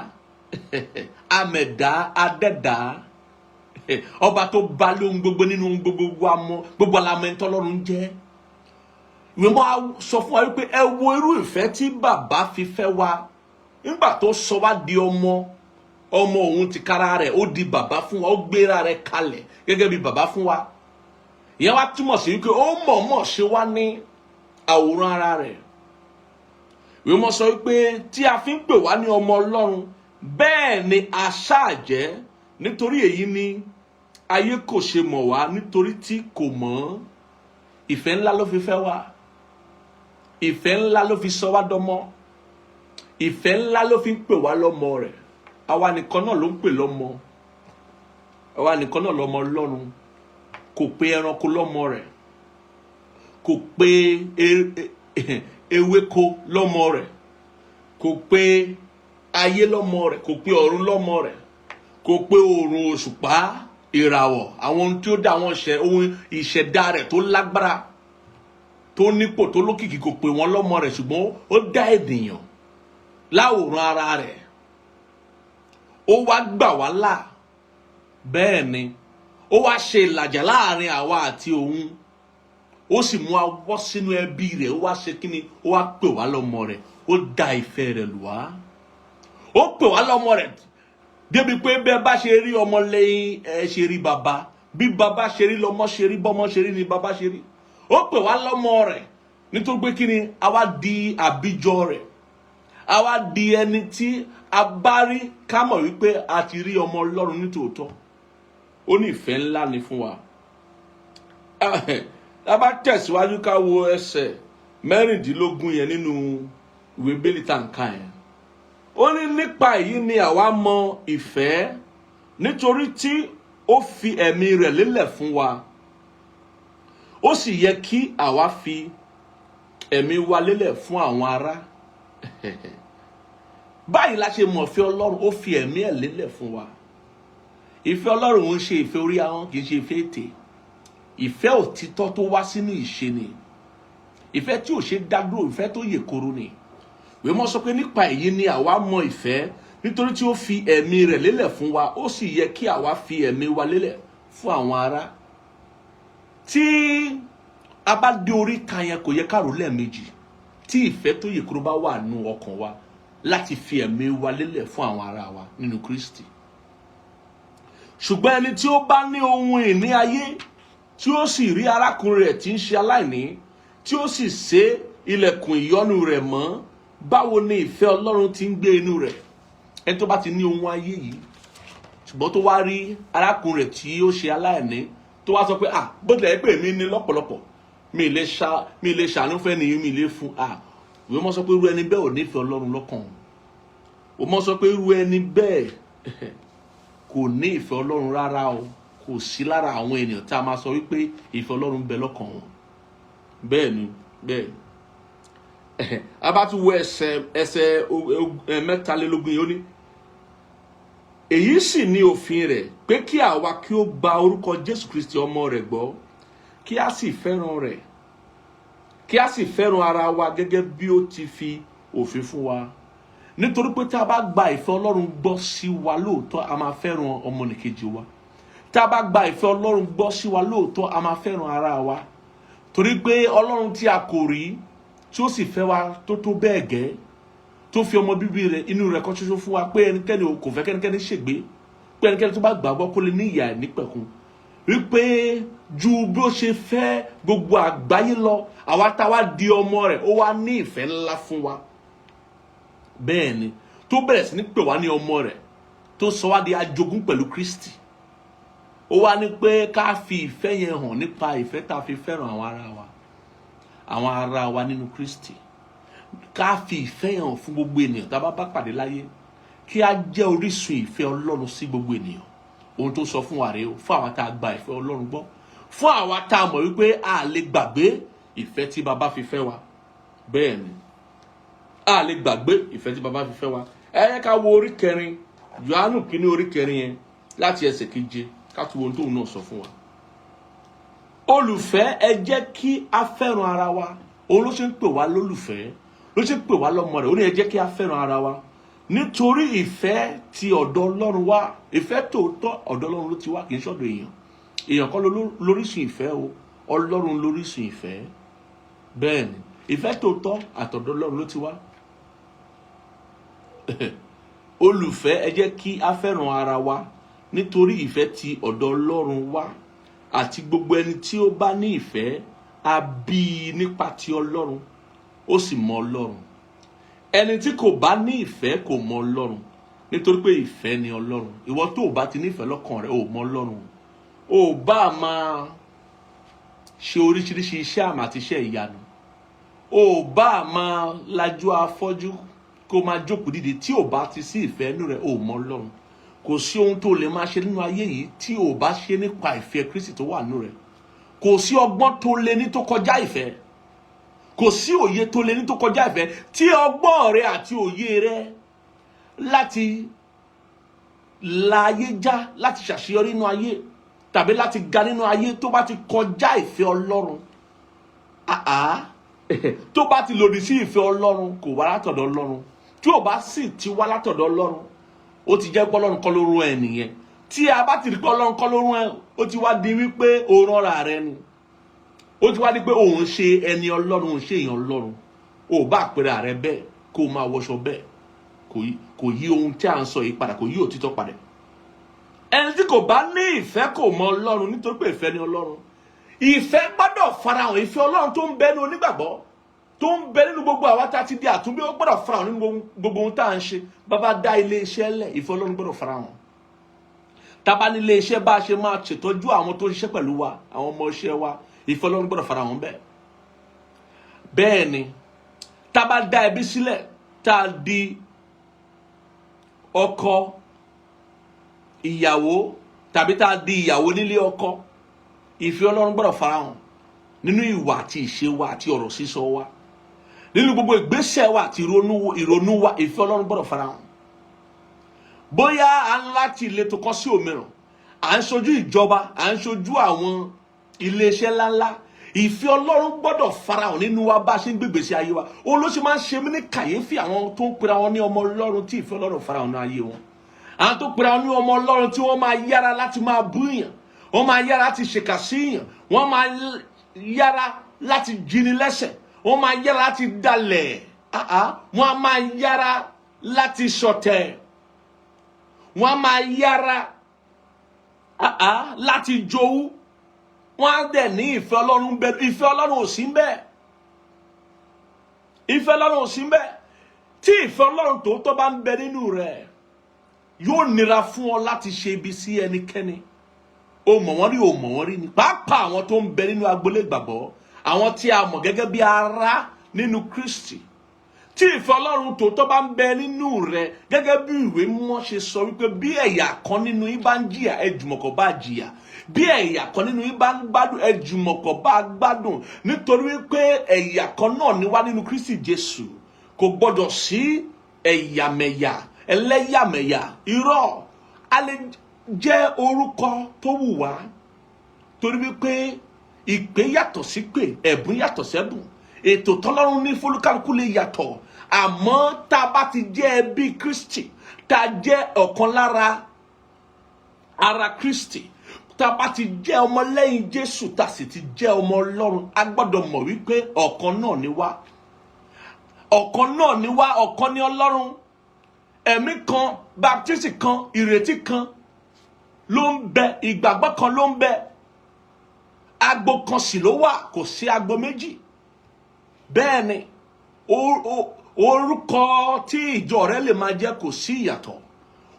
amẹ̀dá, adẹ́dàá, ọba tó bá lóhun gbogbo nínú ohun gbogbo. Gbogbo alámọ̀ ẹni tọ́lọ́run jẹ́. Ìwé mọ́ sọ fún wa wípé ẹ wo irú ìfẹ́ tí Baba fi fẹ́ wa. Nígbà tó sọ wá di ọmọ òun ti kára rẹ̀, ó di bàbá fún wa, ó gbéra rẹ̀ kalẹ̀ gẹ́gẹ́ bí bàbá fún wa. Ìyẹn wá túmọ̀ sí wípé ó mọ̀ọ́mọ̀ ṣe wá ní àwòrán ara rẹ̀. Ìwé mọ́ sọ wípé tí a fi ń pè wá ní ọmọ Ọlọ́run, bẹ́ẹ̀ ni a ṣáà jẹ́. Nítorí èyí ni ayé kò ṣe mọ̀ wá, nítorí tí kò mọ̀. Ìfẹ́ ńlá ló fi fẹ́ wa. Ìfẹ́ ńlá ló fi sọ wá dọ́mọ. Ìfẹ́ ńlá ló fi ń pè wá lọ́mọ rẹ̀. Àwa nìkan náà ló ń pè lọ́mọ. Àwa nìkan náà lọ́mọ Ọlọ́run. Kò pe ẹranko lọ́mọ rẹ̀. Kò pe ewéko lọ́mọ rẹ̀. Kò pe ayé lọ́mọ rẹ̀. Kò pe ọ̀run lọ́mọ rẹ̀. Kò pe oòrùn, òṣùpá, ìràwọ̀, àwọn ohun tí ó dá àwọn ohun ìṣẹ̀dá rẹ̀ tó lágbára, tó nípò, tó lókìkí, kò pe wọ́n lọ́mọ rẹ̀, ṣùgbọ́n ó dá ènìyàn láwòrán ara rẹ̀. Ó wá gbà wá là. Bẹ́ẹ̀ ni ó wá ṣe ìlàjà láàrin àwa àti òun. Ó sì mú wa wọ́ sínú ẹbí rẹ̀. Ó wá ṣe kíni, ó wá pè wá lọ́mọ rẹ̀. Ó dá ìfẹ́ rẹ̀ lù wá. Ó pè wá lọ́mọ rẹ̀ débi pé bẹ́ẹ̀ bá ṣe rí ọmọ lẹ́yìn ẹ ṣe rí bàbá. Bí bàbá ṣe rí lọ́mọ ṣe rí, bọ́mọ ṣe rí ni bàbá ṣe rí. Ó pè wá lọ́mọ rẹ̀ nítorí pé kíni, a wá di àbíjọ rẹ̀. A wá di ẹni tí a bá rí ká mọ̀ wípé a ti rí ọmọ Ọlọ́run nítòótọ́. Ó ní ìfẹ́ ńlá ni fún wa. A bá tẹ̀síwájú ká wo ẹsẹ̀ 16 yẹn nínú ìwé Bíbélì tá ń kà yẹn. Ó ní nípa èyí ni àwa mọ ìfẹ́ nítorí tí ó fi ẹ̀mí rẹ̀ lélẹ̀ fún wa ó sì yẹ kí àwa fi ẹ̀mí wa lélẹ̀ fún àwọn ará. Báyìí la ṣe mọ̀ ìfẹ́ Ọlọ́run, ó fi ẹ̀mí ẹ̀ lélẹ̀ fún wa. Ìfẹ́ Ọlọ́run ń ṣe ìfẹ́ orí ahọ́n, kì í ṣe ìfẹ́ ètè. Ìfẹ́ òtítọ́ tó wá sínú ìṣe ni. Ìfẹ́ tí ò ṣe dádúró, ìfẹ́ tó yè koro ni. Ìwé Mímọ́ sọ pé nípa èyí ni àwa mọ ìfẹ́, nítorí tí ó fi ẹ̀mí rẹ̀ lélẹ̀ fún wa, ó sì yẹ kí àwa fi ẹ̀mí wa lélẹ̀ fún àwọn ará. Tí a bá dé orí kan yẹn, kò yẹ ká rò lẹ́ẹ̀mejì. Tí ìfẹ́ tó yè koro bá wà nínú ọkàn wa láti fi ẹ̀mí wa lélẹ̀ fún àwọn ará wa nínú Kristi. Ṣùgbọ́n ẹni tí ó bá ní ohun ìní ayé, tí ó sì rí arákùnrin rẹ̀ tí ń ṣe aláìní, tí ó sì sé ilẹ̀kùn ìyọ́nú rẹ̀ mọ́, báwo ni ìfẹ́ Ọlọ́run ti ń gbé inú rẹ̀? Ẹni tó bá ti ní ohun ayé yìí, ṣùgbọ́n tó wá rí arákùnrin rẹ̀ tí ó ṣe aláìní, tó wá sọ pé bó tilẹ̀ pé mi ní lọ́pọ̀lọpọ̀, mi lè ṣàánú fẹ́ nìyí, mi lè fún Ìwé Mímọ́ sọ pé irú ẹni bẹ́ẹ̀ ò nífẹ̀ẹ́ Ọlọ́run lọ́kàn. Ìwé Mímọ́ sọ pé irú ẹni bẹ́ẹ̀ kò ní ìfẹ́ Ọlọ́run rárá o. Kò sí lára àwọn ènìyàn tá a máa sọ wípé ìfẹ́ Ọlọ́run bẹ lọ́kàn wọn. Bẹ́ẹ̀ ni. A bá tún wo ẹsẹ̀ 23 yìí, ó ní èyí sì ni òfin rẹ̀, pé kí àwa kí ó gba orúkọ Jésù Kristi ọmọ rẹ̀ gbọ́, kí a sì fẹ́ràn rẹ̀, kí a sì fẹ́ràn ara wa gẹ́gẹ́ bí ó ti fi òfin fún wa. Nítorí pé tá a bá gba ìfẹ́ Ọlọ́run gbọ́ sí wa lóòótọ́, a máa fẹ́ràn ọmọnìkejì wa. Tá a bá gba ìfẹ́ Ọlọ́run gbọ́ sí wa lóòótọ́, a máa fẹ́ràn ara wa. Torí pé Ọlọ́run tí a kò rí, tí ó sì fẹ́ wa tó bẹ́ẹ̀ gẹ́, tó fi ọmọ bíbí rẹ̀ inú rẹ̀ kan ṣoṣo fún wa, pé ẹnikẹ́ni kò fẹ́ kẹ́nikẹ́ni ṣègbé, pé ẹnikẹ́ni tó bá gbàgbọ́ kó lè ní ìyè àìnípẹ̀kun. Wípé ju bí ó ṣe fẹ́ gbogbo àgbáyé lọ, àwa tá wá di ọmọ rẹ̀, ó wá ní ìfẹ́ ńlá fún wa. Bẹ́ẹ̀ ni, tó bẹ̀rẹ̀ sí ní pè wá ní ọmọ rẹ̀, tó sọ wá di ajogún pẹ̀lú Kristi. Ó wá ní pé ká fi ìfẹ́ yẹn hàn nípa ìfẹ́ tá a fi fẹ́ràn àwọn ará wa nínú Kristi. Ká fi ìfẹ́ yẹn hàn fún gbogbo ènìyàn tá a bá pàdé láyé, kí a jẹ́ orísun ìfẹ́ Ọlọ́run sí gbogbo ènìyàn. Ohun tó sọ fún wa rèé o, fún àwa tá a gba ìfẹ́ Ọlọ́run gbọ́, fún àwa tá a mọ̀ wípé a lè gbàgbé ìfẹ́ tí baba fi fẹ́ wa. Bẹ́ẹ̀ ni, a lè gbàgbé ìfẹ́ tí baba fi fẹ́ wa. Ẹ yẹ ká wo orí 4, Jòhánù kínní orí 4 yẹn, láti ẹsẹ̀ 7, ká tún wo ohun tóun náà sọ fún wa. Olùfẹ́, ẹ jẹ́ kí a fẹ́ràn ara wa. Òun ló ṣe ń pè wá lólùfẹ́, ló ṣe ń pè wá lọ́mọ rẹ̀. Ó ní ẹ jẹ́ kí a fẹ́ràn ara wa. Nítorí ìfẹ́ ti ọ̀dọ̀ Ọlọ́run wá. Ìfẹ́ tòótọ́ ọ̀dọ̀ Ọlọ́run ló ti wá, kì í ṣọ̀dọ̀ èèyàn. Èèyàn kọ́ lóríṣìí ìfẹ́ o, Ọlọ́run lóríṣìí ìfẹ́. Bẹ́ẹ̀ ni, ìfẹ́ tòótọ́ àtọ̀dọ̀ Ọlọ́run ló ti wá. Olùfẹ́, ẹ jẹ́ kí a fẹ́ràn ara wa, nítorí ìfẹ́ ti ọ̀dọ̀ Ọlọ́run wá. Àti gbogbo ẹni tí ó bá ní ìfẹ́, a bí i nípa ti Ọlọ́run, ó sì mọ Ọlọ́run. Ẹni tí kò bá ní ìfẹ́ kò mọ Ọlọ́run, nítorí pé ìfẹ́ ni Ọlọ́run. Ìwọ tó o bá ti nífẹ̀ẹ́ lọ́kàn rẹ, ò mọ Ọlọ́run. O bá máa ṣe oríṣiríṣi iṣẹ́ àmì àti iṣẹ́ ìyanu, o bá máa lajú afọ́jú kó máa jókòó dìde, tí o bá ti sí ìfẹ́ inú rẹ, ò mọ Ọlọ́run. Kò sí ohun tó lè máa ṣe nínú ayé yìí tí o bá ṣe nípa ìfẹ́ Kristi tó wà nínú rẹ. Kò sí ọgbọ́n tó lè ní tó kọjá ìfẹ́. Kò sí òye tó lè ní tó kọjá ìfẹ́. Tí ọgbọ́n rẹ àti òye rẹ láti la ayé já, láti ṣàṣeyọrí nínú ayé, tàbí láti ga nínú ayé, tó bá ti kọjá ìfẹ́ Ọlọ́run, tó bá ti lòdì sí ìfẹ́ Ọlọ́run, kò wá látọ̀dọ̀ Ọlọ́run. Tí ò bá sì ti wá látọ̀dọ̀ Ọlọ́run, ó ti jẹ́ pé Ọlọ́run kọ́ ló rán ẹ nìyẹn. Tí a bá ti rí pé Ọlọ́run kọ́ ló rán ẹ, ó ti wá di wípé o ránra rẹ ni. Ó ti wá di pé òun ṣe ẹni Ọlọ́run, òun ṣe èèyàn Ọlọ́run. O bá àpẹẹrẹ rẹ bẹ́ẹ̀, kó o máa wọṣọ bẹ́ẹ̀, kò yí ohun tí à ń sọ yìí padà, kò yí òtítọ́ padà. Ẹni tí kò bá ní ìfẹ́ kò mọ Ọlọ́run, nítorí pé ìfẹ́ ni Ọlọ́run. Ìfẹ́ gbọ́dọ̀ farahàn. Ìfẹ́ Ọlọ́run tó ń bẹ nínú onígbàgbọ́, tó ń bẹ nínú gbogbo àwa tá a ti di àtúnbí, ó gbọ́dọ̀ farahàn nínú gbogbo ohun tá à ń ṣe. Bàbá dá ilé iṣẹ́ lẹ̀, ìfẹ́ Ọlọ́run gbọ́dọ̀ farahàn. Tá bá ní ilé iṣẹ́, bá a ṣe máa ṣètọ́jú àwọn tó ń ṣiṣẹ́ pẹ̀lú wa, àwọn ọmọ iṣẹ́ wa, ìfẹ́ Ọlọ́run gbọ́dọ̀ farahàn bẹ́ẹ̀. Bẹ́ẹ̀ ni, tá bá dá ẹbí sílẹ̀, tá a di ọkọ ìyàwó tàbí tá a di ìyàwó nílé ọkọ, ìfẹ́ Ọlọ́run gbọ́dọ̀ farahàn nínú ìwà àti ìṣe wa àti ọ̀rọ̀ sísọ wa, nínú gbogbo ìgbésẹ̀ wa àti ìrònú wa. Ìfẹ́ Ọlọ́run gbọ́dọ̀ farahàn. Bóyá à ń láti ìletò kan sí òmíràn, à ń ṣojú ìjọba, à ń ṣojú àwọn iléeṣẹ́ ńláńlá, ìfẹ́ Ọlọ́run gbọ́dọ̀ farahàn nínú wa bá a ṣe ń gbégbé sí ayé wa. Òun ló ṣe máa ń ṣe mí ní kàyéfì àwọn tó ń pera wọn ní ọmọ Ọlọ́run tí ìfẹ́ Ọlọ́run farahàn nínú ayé wọn. Àwọn tó pera wọn ní ọmọ Ọlọ́run tí wọ́n máa yára láti máa bú èèyàn, wọ́n máa yára láti ṣèkà sí èèyàn, wọ́n máa yára láti jíni lẹ́sẹ̀, wọ́n máa yára láti dalẹ̀, wọ́n á máa yára láti ṣọ̀tẹ̀, wọ́n á máa yára láti jowú. Wọ́n á dẹ̀ ní ìfẹ́ Ọlọ́run bẹ́ẹ̀. Ìfẹ́ Ọlọ́run ò sí bẹ́ẹ̀. Ìfẹ́ Ọlọ́run ò sí bẹ́ẹ̀. Tí ìfẹ́ Ọlọ́run tòótọ́ bá ń bẹ nínú rẹ̀, yóò nira fún ọ láti ṣe ibi sí ẹnikẹ́ni. O mọ̀ wọ́n rí, o mọ̀ wọ́n rí ni. Pàápàá àwọn tó ń bẹ nínú agbolé ìgbàgbọ́, àwọn tí a mọ̀ gẹ́gẹ́ bí ara nínú Kristi. Tí ìfẹ́ Ọlọ́run tòótọ́ bá ń bẹ nínú rẹ̀, gẹ́gẹ́ bí ìwé mímọ́ ṣe sọ wípé bí ẹ̀yà kan nínú yín bá ń jìyà, ẹ jùmọ̀kọ̀ bá jìyà. Bí ẹ̀yà kan nínú yín bá ń gbádùn, ẹ jùmọ̀kọ̀ bá gbádùn. Nítorí wípé ẹ̀yà kan náà ni wá nínú Kristi Jésù. Kò gbọdọ̀ sí ẹ̀yàmẹ̀yà, ẹlẹ́yàmẹ̀yà. Irọ́, a lè jẹ́ orúkọ tó wù wá. Torí wípé ìpè yàtọ̀ sí pè, ẹ̀bùn yàtọ̀ sẹ́bùn. Ètò tọ́lọ́run ní fólúkálùkù lè yàtọ̀. Àmọ́ tá a bá ti jẹ́ ẹbí Kristi, tá a jẹ́ ọ̀kan lára ara Kristi, tá a bá ti jẹ́ ọmọlẹ́yìn Jésù, tá a sì ti jẹ́ ọmọ Ọlọ́run, a gbọ́dọ̀ mọ̀ wípé ọ̀kan náà ni wá. Ọ̀kan náà ni wá, ọ̀kan ni Ọlọ́run. Ẹ̀mí kan, baptisi kan, ìrètí kan ló ń bẹ, ìgbàgbọ́ kan ló ń bẹ. Agbo kan sì ló wà, kò sí agbo méjì. Bẹ́ẹ̀ ni, orúkọ tí ìjọ rẹ lè máa jẹ́ kò sí ìyàtọ̀.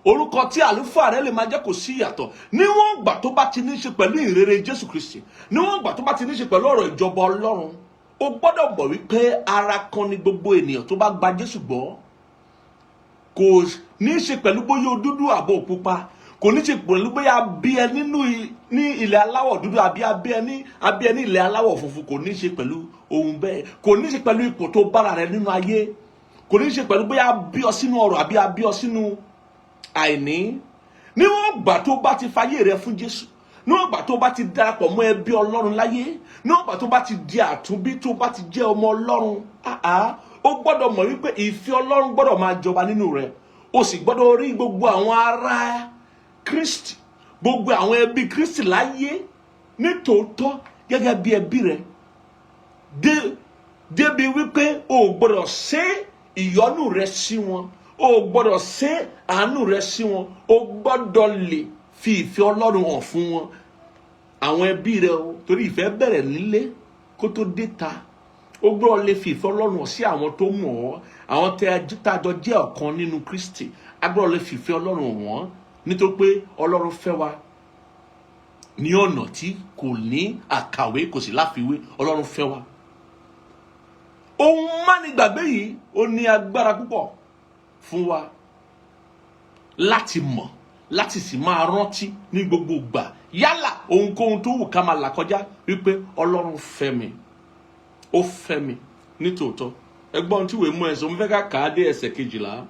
Orúkọ tí àlùfáà rẹ lè máa jẹ́ kò sí ìyàtọ̀. Níwọ̀n ìgbà tó bá ti ní ṣe pẹ̀lú ìrere Jésù Kristi, níwọ̀n ìgbà tó bá ti ní ṣe pẹ̀lú ọ̀rọ̀ ìjọba Ọlọ́run, o gbọ́dọ̀ mọ̀ wípé ara kan ni gbogbo ènìyàn tó bá gba Jésù gbọ́. Kò ní ṣe pẹ̀lú bóyá o dúdú àbò pupa, kò ní ṣe pẹ̀lú bóyá bí ẹ ní ilẹ̀ aláwọ̀ dúdú àbí abí ẹ ní ilẹ̀ aláwọ̀ funfun. Kò ní ṣe pẹ̀lú ohun bẹ́ẹ̀. Kò ní ṣe pẹ̀lú ipò tó bára rẹ nínú ayé. Kò ní ṣe pẹ̀lú bóyá bí ọ sínú ọrọ̀ àbí abí ọ sínú àìní. Níwọ̀n ìgbà tó bá ti fayé rẹ fún Jésù, níwọ̀n ìgbà tó bá ti darapọ̀ mọ́ ẹbí Ọlọ́run láyé, níwọ̀n ìgbà tó bá ti di àtúnbí, tó bá ti jẹ́ ọmọ Ọlọ́run, ó gbọ́dọ̀ mọ̀ wípé ìfẹ́ Ọlọ́run gbọ́dọ̀ máa jọba nínú rẹ̀. O sì gbọ́dọ̀ rí gbogbo àwọn ará Kristi, gbogbo àwọn ẹbí Kristi láyé nítòótọ́ gẹ́gẹ́ bí ẹbí rẹ̀. Débi wípé o gbọ́dọ̀ ṣe ìyọ́nú rẹ sí wọn, o gbọ́dọ̀ ṣe àánú rẹ sí wọn, o gbọ́dọ̀ lè fi ìfẹ́ Ọlọ́run hàn fún wọn. Àwọn ẹbí rẹ o, torí ìfẹ́ bẹ̀rẹ̀ nílé kó tó dé ta. O gbọ́dọ̀ lè fi ìfẹ́ Ọlọ́run hàn sí àwọn tó mọ̀ ọ́, àwọn tájọ jẹ́ ọ̀kan nínú Kristi. A gbọ́dọ̀ lè fi ìfẹ́ Ọlọ́run hàn wọ́n, nítorí pé Ọlọ́run fẹ́ wa ní ọ̀nà tí kò ní àkàwé, kò sì láfiwé. Ọlọ́run fẹ́ wa. Ohun mánigbàgbé yìí ó ní agbára púpọ̀ fún wa láti mọ̀, láti sì máa rántí ní gbogbo ìgbà. Yálà ohunkóhun tó wù ká máa là kọjá, wípé Ọlọ́run fẹ́ mi, ó fẹ́ mi nítòótọ́. Ẹgbọ́n tí ìwé mú ẹ̀sọ́, mo fẹ́ ká kà á dé ẹsẹ̀ 12.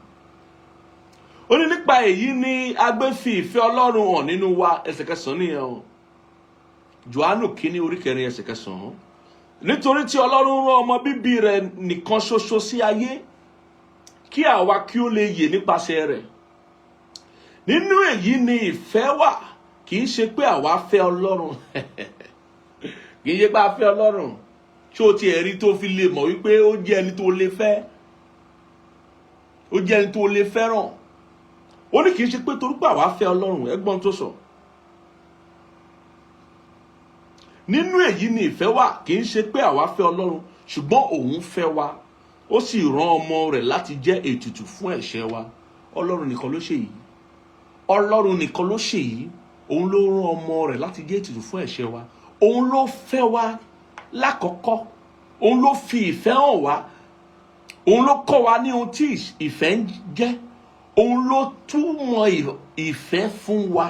Ó ní nípa èyí ni a gbé fi ìfẹ́ Ọlọ́run hàn nínú wa. Ẹsẹ̀ 9 nìyẹn o. Jòhánù kínní orí 4 ẹsẹ̀ 9. Nítorí tí Ọlọ́run rán ọmọ bíbí rẹ̀ nìkan ṣoṣo sí ayé, kí àwa kí ó lè yè nípasẹ̀ rẹ̀. Nínú èyí ni ìfẹ́ wà, kì í ṣe pé àwa fẹ́ Ọlọ́run. Kì í ṣe pé a fẹ́ Ọlọ́run. Ṣé o ti ẹ̀rí tó fi lè mọ̀ wípé ó jẹ́ ẹni tó lè fẹ́? Ó jẹ́ ẹni tó lè fẹ́ràn. Ó ní kì í ṣe pé torí pé àwa fẹ́ Ọlọ́run. Ẹgbọ́n tó sọ. Nínú èyí ni ìfẹ́ wà, kì í ṣe pé àwa fẹ́ Ọlọ́run, ṣùgbọ́n òun fẹ́ wa. Ó sì rán ọmọ rẹ̀ láti jẹ́ ètùtù fún ẹ̀ṣẹ̀ wa. Ọlọ́run nìkan ló ṣe yìí. Ọlọ́run nìkan ló ṣe yìí. Òun ló rán ọmọ rẹ̀ láti jẹ́ ètùtù fún ẹ̀ṣẹ̀ wa. Òun ló fẹ́ wa lákọ̀ọ́kọ́. Òun ló fi ìfẹ́ hàn wá. Òun ló kọ́ wa ní ohun tí ìfẹ́ ń jẹ́. òun ló túmọ̀ ìfẹ́ fún wa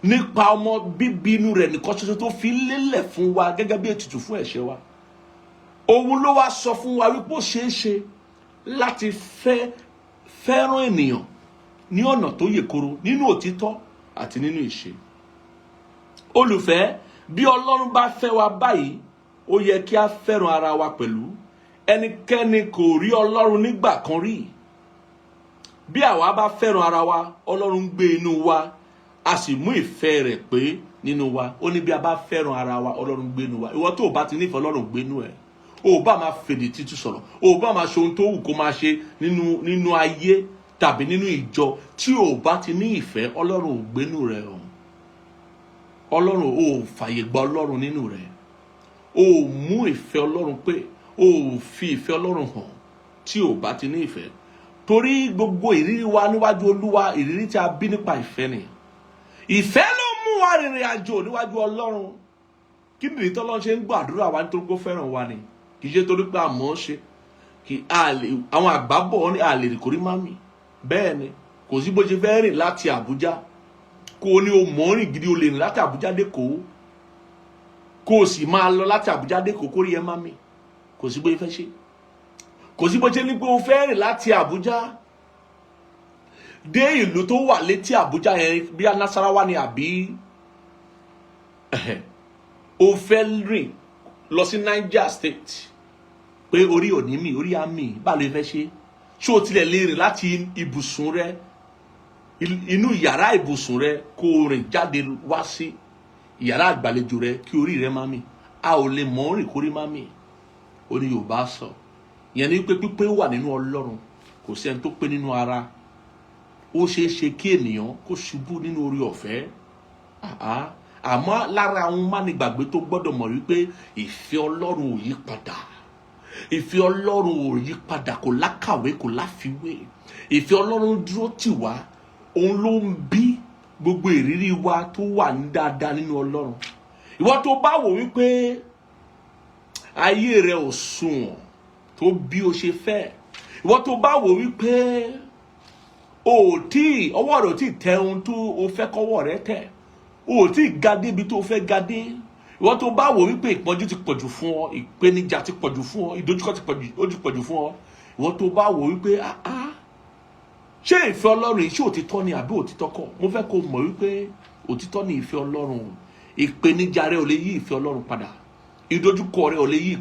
nípa ọmọ bíbí inú rẹ̀ nìkan ṣoṣo tó fi lélẹ̀ fún wa gẹ́gẹ́ bí ètùtù fún ẹ̀ṣẹ̀ wa. Òun ló wá sọ fún wa wípé ó ṣeé ṣe láti fẹ́ràn ènìyàn ní ọ̀nà tó yè koro nínú òtítọ́ àti nínú ìṣe. Olùfẹ́, bí Ọlọ́run bá fẹ́ wa báyìí, ó yẹ kí a fẹ́ràn ara wa pẹ̀lú. Ẹnikẹ́ni kò rí Ọlọ́run nígbà kan rí. Bí àwa bá fẹ́ràn ara wa, Ọlọ́run gbé inú wa, a sì mú ìfẹ́ rẹ̀ pé nínú wa. Ó ní bí a bá fẹ́ràn ara wa, Ọlọ́run gbé inú wa. Ìwọ tó bá ti nífẹ̀ẹ́ Ọlọ́run gbé inú ẹ̀. O bá máa fèdè títú sọ̀rọ̀, o bá máa ṣe ohun tó wù kó máa ṣe nínú ayé tàbí nínú ìjọ, tí o bá ti ní ìfẹ́, Ọlọ́run ò gbénú rẹ̀ o. Ọlọ́run ò fàyè gba Ọlọ́run nínú rẹ̀. O mú ìfẹ́ Ọlọ́run pé o fi ìfẹ́ Ọlọ́run hàn tí o bá ti ní ìfẹ́. Torí gbogbo ìrírí wa níwájú Olúwa, ìrírí tí a bí nípa ìfẹ́ ni. Ìfẹ́ ló mú wa rìnrìn àjò níwájú Ọlọ́run. Kí nìdí tí Ọlọ́run ṣe ń gbàdúrà wa nítorí pé ó fẹ́ràn wa ni? Kì í ṣe torí pé a mọ̀ ọ́ ṣe. Àwọn àgbà bọ̀ ní a lè rí kórí mami. Bẹ́ẹ̀ ni, kò sí bó ṣe fẹ́ rìn láti Àbújá. Kó o ní o mọ̀ rìn gidi, o lè rìn láti Àbújá dé Èkó. Kó o sì máa lọ láti Àbújá dé Èkó kórí ẹ mami. Kò sí bó ṣe fẹ́ ṣe. Kò sí bó ṣe ní pé o fẹ́ rìn láti Àbújá dé ìlú tó wà létí Àbújá yẹn, bí Nasarawa ni àbí o fẹ́ rìn lọ sí Niger State pé orí òní mi, orí àmì, bá lè fẹ́ ṣe. Ṣé o tilẹ̀ lè rìn láti ibùsùn rẹ, inú yàrá ibùsùn rẹ, kó o rìn jáde wá sí yàrá àgbàlejò rẹ kí orí rẹ má mì? A ò lè mọ̀ rìn kórí má mì. Ó ní Yorùbá sọ. Ìyẹn ni pé pípé wà nínú Ọlọ́run, kò sí ẹni tó pé nínú ara. Ó ṣeé ṣe kí ènìyàn kó ṣubú nínú orí ọ̀fẹ́. Àmọ́ lára àwọn mánigbàgbé tó gbọ́dọ̀ mọ̀ wípé ìfẹ́ Ọlọ́run ò yí padà. Ìfẹ́ Ọlọ́run ò yí padà, kò lákàwé, kò láfiwé. Ìfẹ́ Ọlọ́run dúró tì wá. Òun ló ń bí gbogbo ìrírí wa tó wà ní dáadáa nínú Ọlọ́run. Ìwọ tó bá wò wípé ayé rẹ ò sunwọ̀n tó bí o ṣe fẹ́. Ìwọ tó bá wò wípé ọwọ́ rẹ̀ ò tí tẹ ohun tó o fẹ́ kọ́wọ́ rẹ tẹ̀. O ò tí ga débi tó o fẹ́ ga dé. Ìwọ tó bá wò wípé ìpọ́njú ti pọ̀jù fún ọ, ìpèníjà ti pọ̀jù fún ọ, ìdojúkọ ti pọ̀jù fún ọ. Ìwọ tó bá wò wípé ṣé ìfẹ́ Ọlọ́run yìí ṣé òtítọ́ ni àbí òtítọ́ kọ́? Mo fẹ́ kó mọ̀ wípé òtítọ́ ni ìfẹ́ Ọlọ́run. Ìpèníjà rẹ ò lè yí ìfẹ́ Ọlọ́run padà. Ìdojúkọ rẹ ò lè yí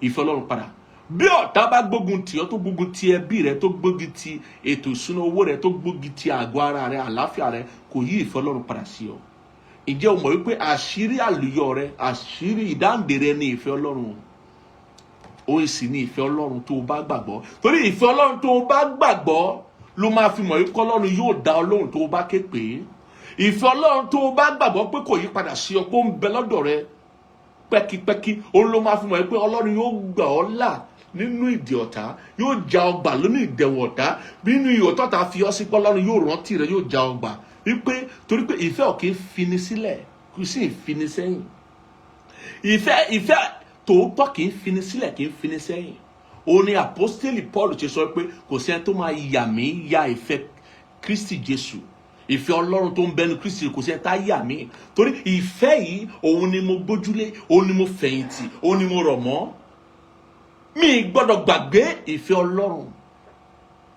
ìfẹ́ Ọlọ́run padà. Bí ọ̀tá bá gbógun tì ọ́, tó gbógun ti ẹbí rẹ, tó gbógun ti ètò ìṣúná owó rẹ, tó gbógun ti àgọ́ ara rẹ, àlàáfíà rẹ, kò yí ìfẹ́ Ọlọ́run padà sí ọ. Ǹjẹ́ o mọ̀ wípé àṣírí àlùyọ rẹ, àṣírí ìdáǹdè rẹ ni ìfẹ́ Ọlọ́run? Ó sì ní ìfẹ́ Ọlọ́run tó o bá gbàgbọ́. Torí ìfẹ́ Ọlọ́run tó o bá gbàgbọ́ ló máa fi mọ̀ wípé Ọlọ́run yóò dá ọ lóhùn tó o bá ké pè. Ìfẹ́ Ọlọ́run tó o bá gbàgbọ́ pé kò yí padà sí ọ, pé ó ń bẹ lọ́dọ̀ rẹ pẹ́kípẹ́kí, òun ló máa fi mọ̀ wípé Ọlọ́run yóò gbà ọ́ là nínú ìdè ọ̀tá, yóò já ọ gbà lónìí ìdẹ̀wọ̀n ọ̀tá. Nínú ìyọ̀ tọ́ta fi ọ́ sí pé Ọlọ́run yóò rántí rẹ, yóò já ọ gbà. Wípé torí pé ìfẹ́ ò kì í fini sílẹ̀, kì í sì fini sẹ́yìn. Ìfẹ́ tòótọ́ kì í fini sílẹ̀, kì í fini sẹ́yìn. Ó ní àpọ́stélì Paul ṣe sọ pé kò sí ẹni tó máa yà mí ya ìfẹ́ Kristi Jésù. Ìfẹ́ Ọlọ́run tó ń bẹnu Kristi, kò sí ẹni tá yà mí. Torí ìfẹ́ yìí òun ni mo gbójúlé, òun ni mo fẹ̀yìntì, òun ni mo rọ̀ mọ́. Mi gbọ́dọ̀ gbàgbé ìfẹ́ Ọlọ́run.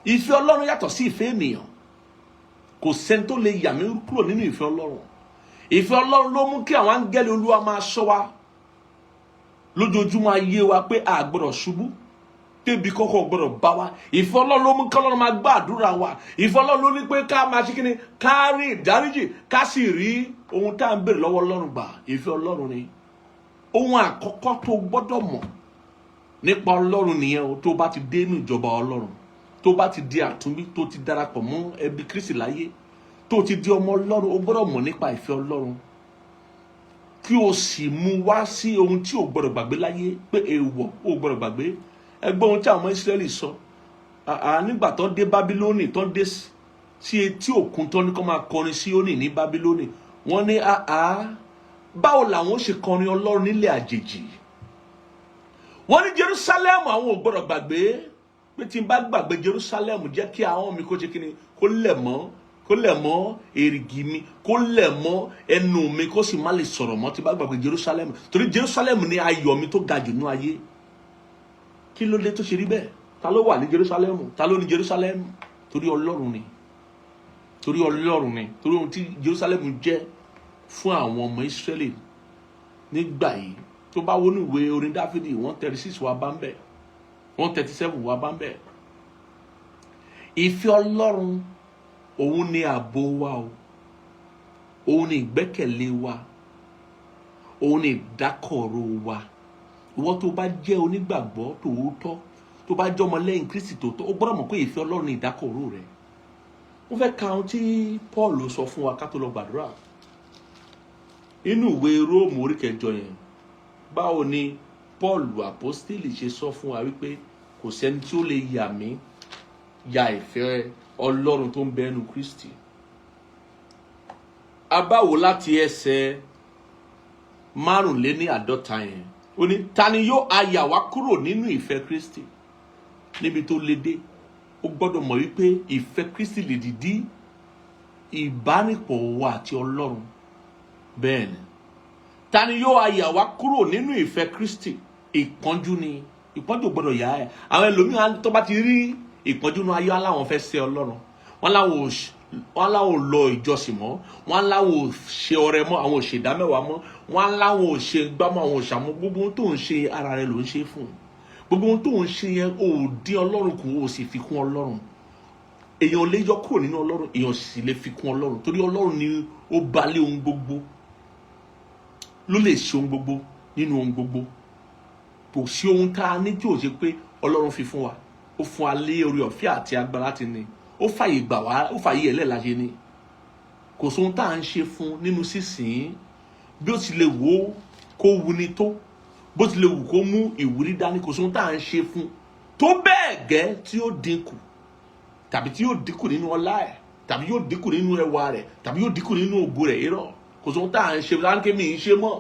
Ìfẹ́ Ọlọ́run yàtọ̀ sí ìfẹ́ ènìyàn. Kò sẹ́ni tó lè yà mí kúrò nínú ìfẹ́ Ọlọ́run. Ìfẹ́ Ọlọ́run ló mú kí àwọn áńgẹ́lì Olúwa máa ṣọ́ wa lójoojúmọ́ ayé wa pé a gbọ́dọ̀ ṣubú, tébi kọ́kọ́ gbọ́dọ̀ bá wa. Ìfẹ́ Ọlọ́run ló mú kí Ọlọ́run máa gbàdúrà wa. Ìfẹ́ Ọlọ́run ló ní pé ká máa ṣe kíni, ká rí ìdáríjì, ká sì rí ohun tá à ń béèrè lọ́wọ́ Ọlọ́run gbà. Ìfẹ́ Ọlọ́run ni ohun àkọ́kọ́ tó gbọ́dọ̀ mọ̀ nípa Ọlọ́run nìyẹn o. Tó bá ti dé inú ìjọba Ọlọ́run, tó bá ti di àtúnbí, tó ti darapọ̀ mọ́ ẹbí Kristi láyé, tó ti di ọmọ Ọlọ́run, o gbọ́dọ̀ mọ̀ nípa ìfẹ́ Ọlọ́run, kí o sì mú wá sí ohun tí o gbọ́dọ̀ gbàgbé láyé, pé èèwọ̀ o gbọ́dọ̀ gbàgbé. Ẹgbẹ́ ohun tí àwọn Ísírẹ́lì sọ nígbà tó dé Bábílónì, tó dé sí etí òkun, tó ní kó máa kọrin Síónì ní Bábílónì. Wọ́n ní báwo làwọn ó ṣe kọrin Ọlọ́run nílẹ̀ àjèjì? Wọ́n ní Jerusalem àwọn ò gbọ́dọ̀ gbàgbé. pé tí n bá gbàgbé Jerusalem jẹ́ kí ahọ́n mi kó ṣe kíni kó lẹ̀ mọ́ èrìgì mi, kó lẹ̀ mọ́ ẹnu mi, kó sì má lè sọ̀rọ̀ mọ́ tí n bá gbàgbé Jerusalem, torí Jerusalem ni ayọ̀ mi tó ga jù nínú ayé. Kí ló dé tó ṣe rí bẹ́ẹ̀? Ta ló wà ní Jerusalem? Ta ló ní Jerusalem? Torí Ọlọ́run ni, torí Ọlọ́run ni, torí ohun tí Jerusalem jẹ́ fún àwọn ọmọ Israẹli nígbà yìí. Tó bá wọnú ìwé orin Dáfídì 136 wà bá ń bẹ̀, 137 wà bá ń bẹ̀. Ìfẹ́ Ọlọ́run òun ni ààbò wa o, òun ni ìgbẹ́kẹ̀lé wa, òun ni ìdákọ̀ró wa. Ìwọ tó bá jẹ́ onígbàgbọ́ tòótọ́, tó bá jẹ́ ọmọlẹ́yìn Kristi tòótọ́, ó gbọ́dọ̀ mọ̀ pé ìfẹ́ Ọlọ́run ni ìdákọ̀ró rẹ̀. Mo fẹ́ ka ohun tí Paul sọ fún wa ká tó lọ gbàdúrà. Inú ìwé Róòmù orí 8 yẹn, báwo ni Paul apostoli ṣe sọ fún wa wípé kò sẹ́ni tí ó lè yà mí ya ìfẹ́ Ọlọ́run tó ń bẹ nínú Kristi. A bá wò láti ẹsẹ̀ 45 yẹn, ó ní ta ni yóò ayà wá kúrò nínú ìfẹ́ Kristi? Níbi tó le dé, ó gbọ́dọ̀ mọ̀ wípé ìfẹ́ Kristi lè dìdí ìbánipọ̀ wa àti Ọlọ́run. Bẹ́ẹ̀ ni, ta ni yóò ayà wá kúrò nínú ìfẹ́ Kristi? Ìpọ́njú ni, ìpọ́njú gbọ́dọ̀ yà ẹ́. Àwọn ẹlòmíràn tó bá ti rí ìpọ́njú náà ayé aláwọn fẹ́ ṣe Ọlọ́run, wọ́n láwọn ò lọ ìjọsìn mọ́, wọ́n láwọn ò ṣe ọrẹ mọ́, àwọn ò ṣe ìdámẹ́wàá mọ́, wọ́n láwọn ò ṣe gbámọ́, àwọn ò ṣàmọ́. Gbogbo ohun tó ń ṣe ara rẹ ló ń ṣe fún. Gbogbo ohun tó ń ṣe yẹn ò dín Ọlọ́run kù, ó sì fi kún Ọlọ́run. Èèyàn lè yọ kúrò nínú Ọlọ́run, èèyàn sì lè fi kún Ọlọ́run, torí Ọlọ́run ni ó balẹ̀ ohun gbogbo, ló lè ṣe ohun gbogbo nínú ohun gbogbo. Kò sí ohun tá a ní tí ò ṣe pé Ọlọ́run fi fún wa. Ó fún wa lé orí ọ̀fẹ́ àti agbára láti ní. Ó fàyè gbà wá, ó fàyè ẹlẹ́ la ṣe ní. Kò sí ohun tá à ń ṣe fún nínú sísìn, bí ó ti lè wò kó wuni tó, bó ti lè wù kó mú ìwúrí dání, kò sí ohun tá à ń ṣe fún tó bẹ́ẹ̀ gẹ́ tí ó dínkù, tàbí tí yóò dínkù nínú ọlá ẹ̀, tàbí yóò dínkù nínú ẹwà rẹ̀, tàbí yóò dínkù nínú ògo rẹ̀. Irọ́, kò sí ohun tá à ń ṣe láńké mi ń ṣe mọ́.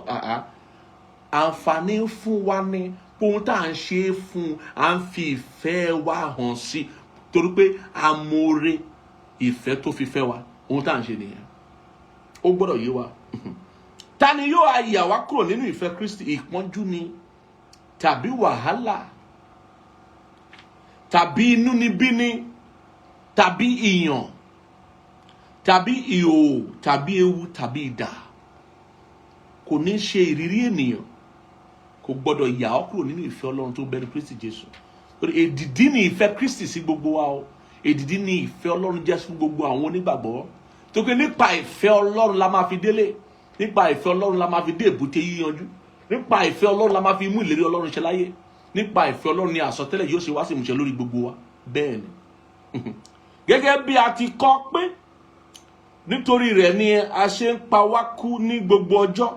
Àǹfààní fún wa ní ohun tá à ń ṣe fún, à ń fi ìfẹ́ wa hàn sí, torí pé amóore ìfẹ́ tó fi fẹ́ wa. Ohun tá à ń ṣe nìyẹn, ó gbọ́dọ̀ yé wa. Ta ni yóò ayà wá kúrò nínú ìfẹ́ Kristi? Ìpọ́njú ni, tàbí wàhálà, tàbí inúnibíni, tàbí ìyàn, tàbí ìhòòhò, tàbí ewu, tàbí idà. Kò ní ṣe ìrírí ènìyàn, kò gbọ́dọ̀ yà ọ́ kúrò nínú ìfẹ́ Ọlọ́run tó ń bẹ ní Kristi Jésù. Èdìdí ni ìfẹ́ Kristi sí gbogbo wa o. Èdìdí ni ìfẹ́ Ọlọ́run jẹ́ fún gbogbo àwọn onígbàgbọ́. Tó pé nípa ìfẹ́ Ọlọ́run la máa fi délé, nípa ìfẹ́ Ọlọ́run la máa fi dé èbúté yíyanjú, nípa ìfẹ́ Ọlọ́run la máa fi mú ìlérí Ọlọ́run ṣẹ láyé, nípa ìfẹ́ Ọlọ́run ni àsọtẹ́lẹ̀ yóò ṣe wá sí ìmúṣẹ lórí gbogbo wa. Bẹ́ẹ̀ ni, gẹ́gẹ́ bí a ti kọ pé nítorí rẹ̀ ni a ṣe ń pa wá kú ní gbogbo ọjọ́,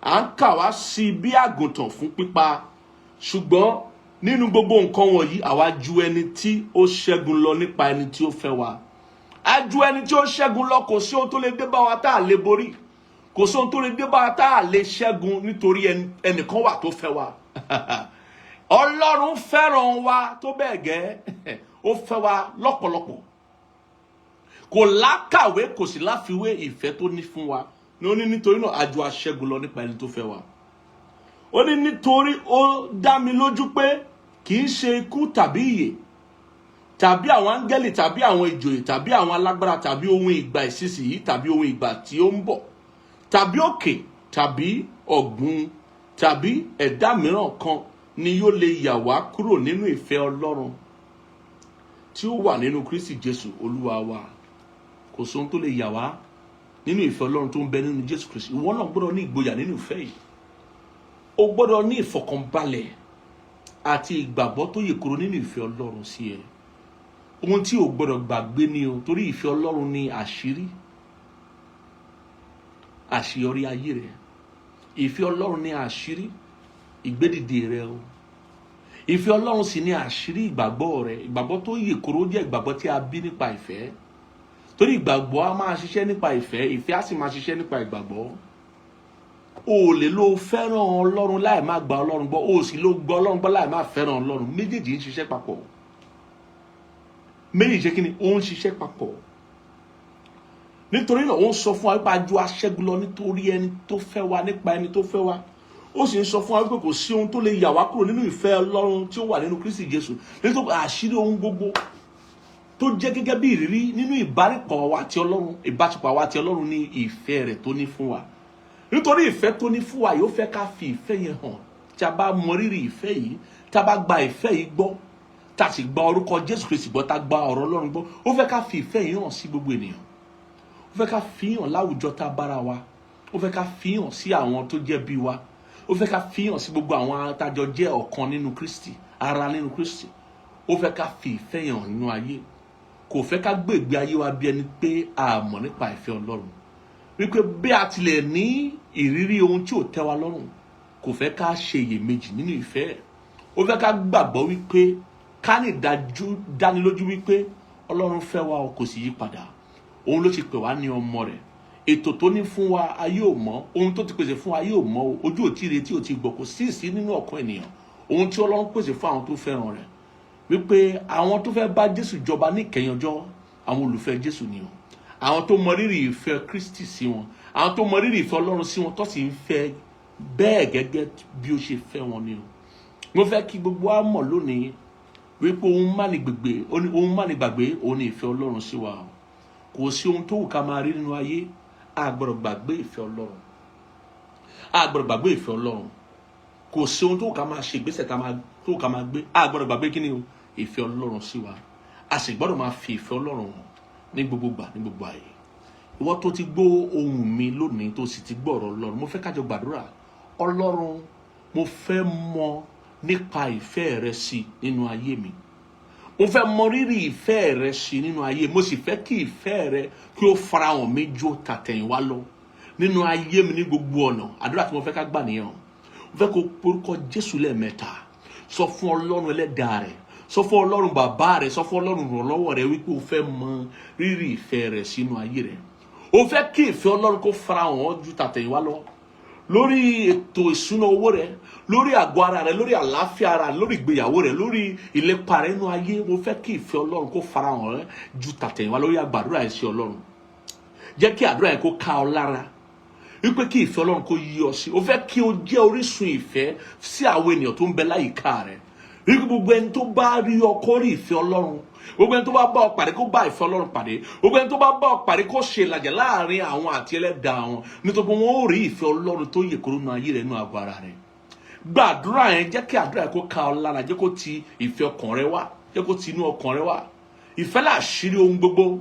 à ń kà wá sí bí àgùntàn fún pípa. Ṣùgbọ́n nínú gbogbo nǹkan wọ̀nyí, àwa ju ẹni tí ó ṣẹ́gun lọ nípa ẹni tí ó fẹ́ wa. A ju ẹni tí ó ṣẹ́gun lọ. Kò sí ohun tó lè dé bá wa tá a lè borí, kò sí ohun tó lè dé bá wa tá a lè ṣẹ́gun, nítorí ẹnìkan wà tó fẹ́ wa. Ọlọ́run fẹ́ràn wa tó bẹ́ẹ̀ gẹ́, ó fẹ́ wa lọ́pọ̀lọpọ̀. Kò lákàwé, kò sì láfiwé ìfẹ́ tó ní fún wa. Ó ní nítorí náà a ju aṣẹ́gun lọ nípa ẹni tó fẹ́ wa. Ó ní nítorí ó dá mi lójú pé kì í ṣe ikú tàbí ìyè, tàbí àwọn áńgẹ́lì, tàbí àwọn ìjòyè, tàbí àwọn alágbára, tàbí ohun ìgbà ìsinsìnyí, tàbí ohun ìgbà tí ó ń bọ̀, tàbí òkè, tàbí ọ̀gbun, tàbí ẹ̀dá mìíràn kan ni yóò lè yà wá kúrò nínú ìfẹ́ Ọlọ́run tí ó wà nínú Kristi Jésù Olúwa wa. Kò sí ohun tó lè yà wá nínú ìfẹ́ Ọlọ́run tó ń bẹ nínú Jésù Kristi. Ìwọ náà gbọ́dọ̀ ní ìgboyà nínú ìfẹ́ yìí. O gbọ́dọ̀ ní ìfọ̀kànbalẹ̀ àti ìgbàgbọ́ tó yè kúrò nínú ìfẹ́ Ọlọ́run sí ẹ. Ohun tí o gbọ́dọ̀ gbàgbé ni o, torí ìfẹ́ Ọlọ́run ni àṣírí àṣeyọrí ayé rẹ. Ìfẹ́ Ọlọ́run ni àṣírí ìgbédìde rẹ o. Ìfẹ́ Ọlọ́run sì ni àṣírí ìgbàgbọ́ rẹ. Ìgbàgbọ́ tó yè kúrò jẹ́ ìgbàgbọ́ tí a bí nípa ìfẹ́. Torí ìgbàgbọ́ a máa ṣiṣẹ́ nípa ìfẹ́, ìfẹ́ a sì máa ṣiṣẹ́ nípa ìgbàgbọ́. O lè lo fẹ́ràn Ọlọ́run láì má gba Ọlọ́run gbọ́, o sì lo gbọ́ Ọlọ́run gbọ́ láì má fẹ́ràn Ọlọ́run. Méjèèjì ń ṣiṣẹ́ papọ̀. méjì ṣe kí ni ó ń ṣiṣẹ́ papọ̀. Nítorí náà ó ń sọ fún wa wípé a ju aṣẹ́gun lọ nítorí ẹni tó fẹ́ wa, nípa ẹni tó fẹ́ wa. Ó sì ń sọ fún wa wípé kò sí ohun tó lè yà wá kúrò nínú ìfẹ́ Ọlọ́run tí ó wà nínú Kristi Jésù. Nítorí àṣírí ohun gbogbo tó jẹ́ gẹ́gẹ́ bí ìrírí nínú ìbáṣepọ̀ wa àti Ọlọ́run ní ìfẹ́ rẹ̀ tó ní fún wa. Nítorí ìfẹ́ tó ní fún wa yóò fẹ́ ká fi ìfẹ́ yẹn hàn. Tí a bá mọ rírì ìfẹ́ yìí, tí a bá gba ìfẹ́ yìí gbọ́, tá a sì gba orúkọ Jésù Kristi gbọ́, tá a gba ọ̀rọ̀ Ọlọ́run gbọ́, ó fẹ́ ká fi ìfẹ́ yìí hàn sí gbogbo ènìyàn. Ó fẹ́ ká fi hàn láwùjọ tá a bára wa. Ó fẹ́ ká fi hàn sí àwọn tó jẹ́ bí wa. Ó fẹ́ ká fi hàn sí gbogbo àwọn atájọ jẹ́ ọ̀kan nínú Kristi, ara nínú Kristi. Ó fẹ́ ká fi ìfẹ́ yẹn hàn nínú ayé. Kò fẹ́ ká gbé ìgbé ayé wa bí ẹni pé a mọ̀ nípa ìfẹ́ Ọlọ́run. Wípé bí a tilẹ̀ ní ìrírí ohun tí ò tẹ́ wa lọ́rùn, kò fẹ́ ká ṣe iyèméjì nínú ìfẹ́ ẹ̀. Ó fẹ́ ká gbàgbọ́ wípé ká ní dánilójú wípé Ọlọ́run fẹ́ wa kò sì yí padà. Òun ló ti pè wá ní ọmọ rẹ̀. Ètò tó ní fún wa ayé ò mọ̀, ohun tó ti pèsè fún ayé ò mọ̀, ojú ò tí ì retí ò tí ì gbọ́, kò sí nínú ọkàn ènìyàn. Ohun tí Ọlọ́run pèsè fún àwọn tó fẹ́ràn rẹ̀. Wípé àwọn tó fẹ́ bá Jésù jọba ní ìkẹyìn ọjọ́, àwọn olùfẹ́ Jésù ni o. Àwọn tó mọ rírì ìfẹ́ Kristi sí wọn, àwọn tó mọ rírì ìfẹ́ Ọlọ́run sí wọn, tó sì ń fẹ́ bẹ́ẹ̀ gẹ́gẹ́ bí ó ṣe fẹ́ wọn ni o. Mo fẹ́ kí gbogbo wa mọ̀ lónìí wípé ohun má ní gbàgbé òun ni ìfẹ́ Ọlọ́run sí wa. Kò sí ohun tó wù ká máa rí nínú ayé, a gbọ́dọ̀ gbàgbé ìfẹ́ Ọlọ́run. A gbọ́dọ̀ gbàgbé ìfẹ́ Ọlọ́run. Kò sí ohun tó wù ká máa ṣe, ìgbésẹ̀ tó wù ká máa gbé, a gbọ́dọ̀ gbàgbé kí ni o, ìfẹ́ Ọlọ́run sí wa. A sì gbọ́dọ̀ máa fi ìfẹ́ Ọlọ́run hàn ní gbogbo ìgbà, ní gbogbo ààyè. Ìwọ tó ti gbọ́ ohùn mi lónìí, tó sì ti gbọ́ ọ̀rọ̀ Ọlọ́run, mo fẹ́ ká jọ gbàdúrà. Ọlọ́run, mo fẹ́ mọ̀ nípa ìfẹ́ rẹ sí nínú ayé mi. Mo fẹ́ mọ rírì ìfẹ́ rẹ sí nínú ayé. Mo sì fẹ́ kí ìfẹ́ rẹ kí ó farahàn mi ju tàtẹ̀yìnwá lọ nínú ayé mi ní gbogbo ọ̀nà. Àdúrà tí mo fẹ́ ká gbà nìyẹn. Mo fẹ́ kó porúkọ Jésù lẹ́ẹ̀mẹ́ta. Sọ fún Ọlọ́run ẹlẹ́dàá rẹ̀, sọ fún Ọlọ́run bàbá rẹ̀, sọ fún Ọlọ́run ìrànlọ́wọ́ rẹ̀ wípé o fẹ́ mọ rírì ìfẹ́ rẹ̀ sínú ayé rẹ̀. O fẹ́ kí ìfẹ́ Ọlọ́run kó farahàn ju tàtẹ̀yìnwá lọ lórí ètò ìṣúná owó rẹ̀, lórí àgọ́ ara rẹ̀, lórí àlàáfíà ara rẹ̀, lórí ìgbéyàwó rẹ̀, lórí ìlépa rẹ̀ nínú ayé. Mo fẹ́ kí ìfẹ́ Ọlọ́run kó farahàn rẹ̀ ju tàtẹ̀yìnwá lórí àgbàdúrà ẹ̀ sí Ọlọ́run. Jẹ́ kí àdúrà yẹn kó ká ọ lára wípé kí ìfẹ́ Ọlọ́run kó yí ọ sí. O fẹ́ kí o jẹ́ orísun ìfẹ́ sí àwọn ènìyàn tó ń bẹ láyìíká rẹ̀. Wípé gbogbo ẹni tó bá rí ọ kó rí ìfẹ́ Ọlọ́run. Gbogbo ẹni tó bá bá ọ pàdé kó bá ìfẹ́ Ọlọ́run pàdé. Gbogbo ẹni tó bá bá ọ pàdé kó ṣe ìlàjà láàrin àwọn àti ẹlẹ́dàá wọn. Nítorí pé wọ́n ó rí ìfẹ́ Ọlọ́run tó yè kúrò nínú ayé rẹ̀, nínú àgọ́ ara rẹ̀. Gbàdúrà yẹn, jẹ́ kí àdúrà yẹn kó ká ọ lára, jẹ́ kó ti ìfẹ́ ọkàn rẹ wá, jẹ́ kó ti inú ọkàn rẹ wá. Ìfẹ́ làṣírí ohun gbogbo.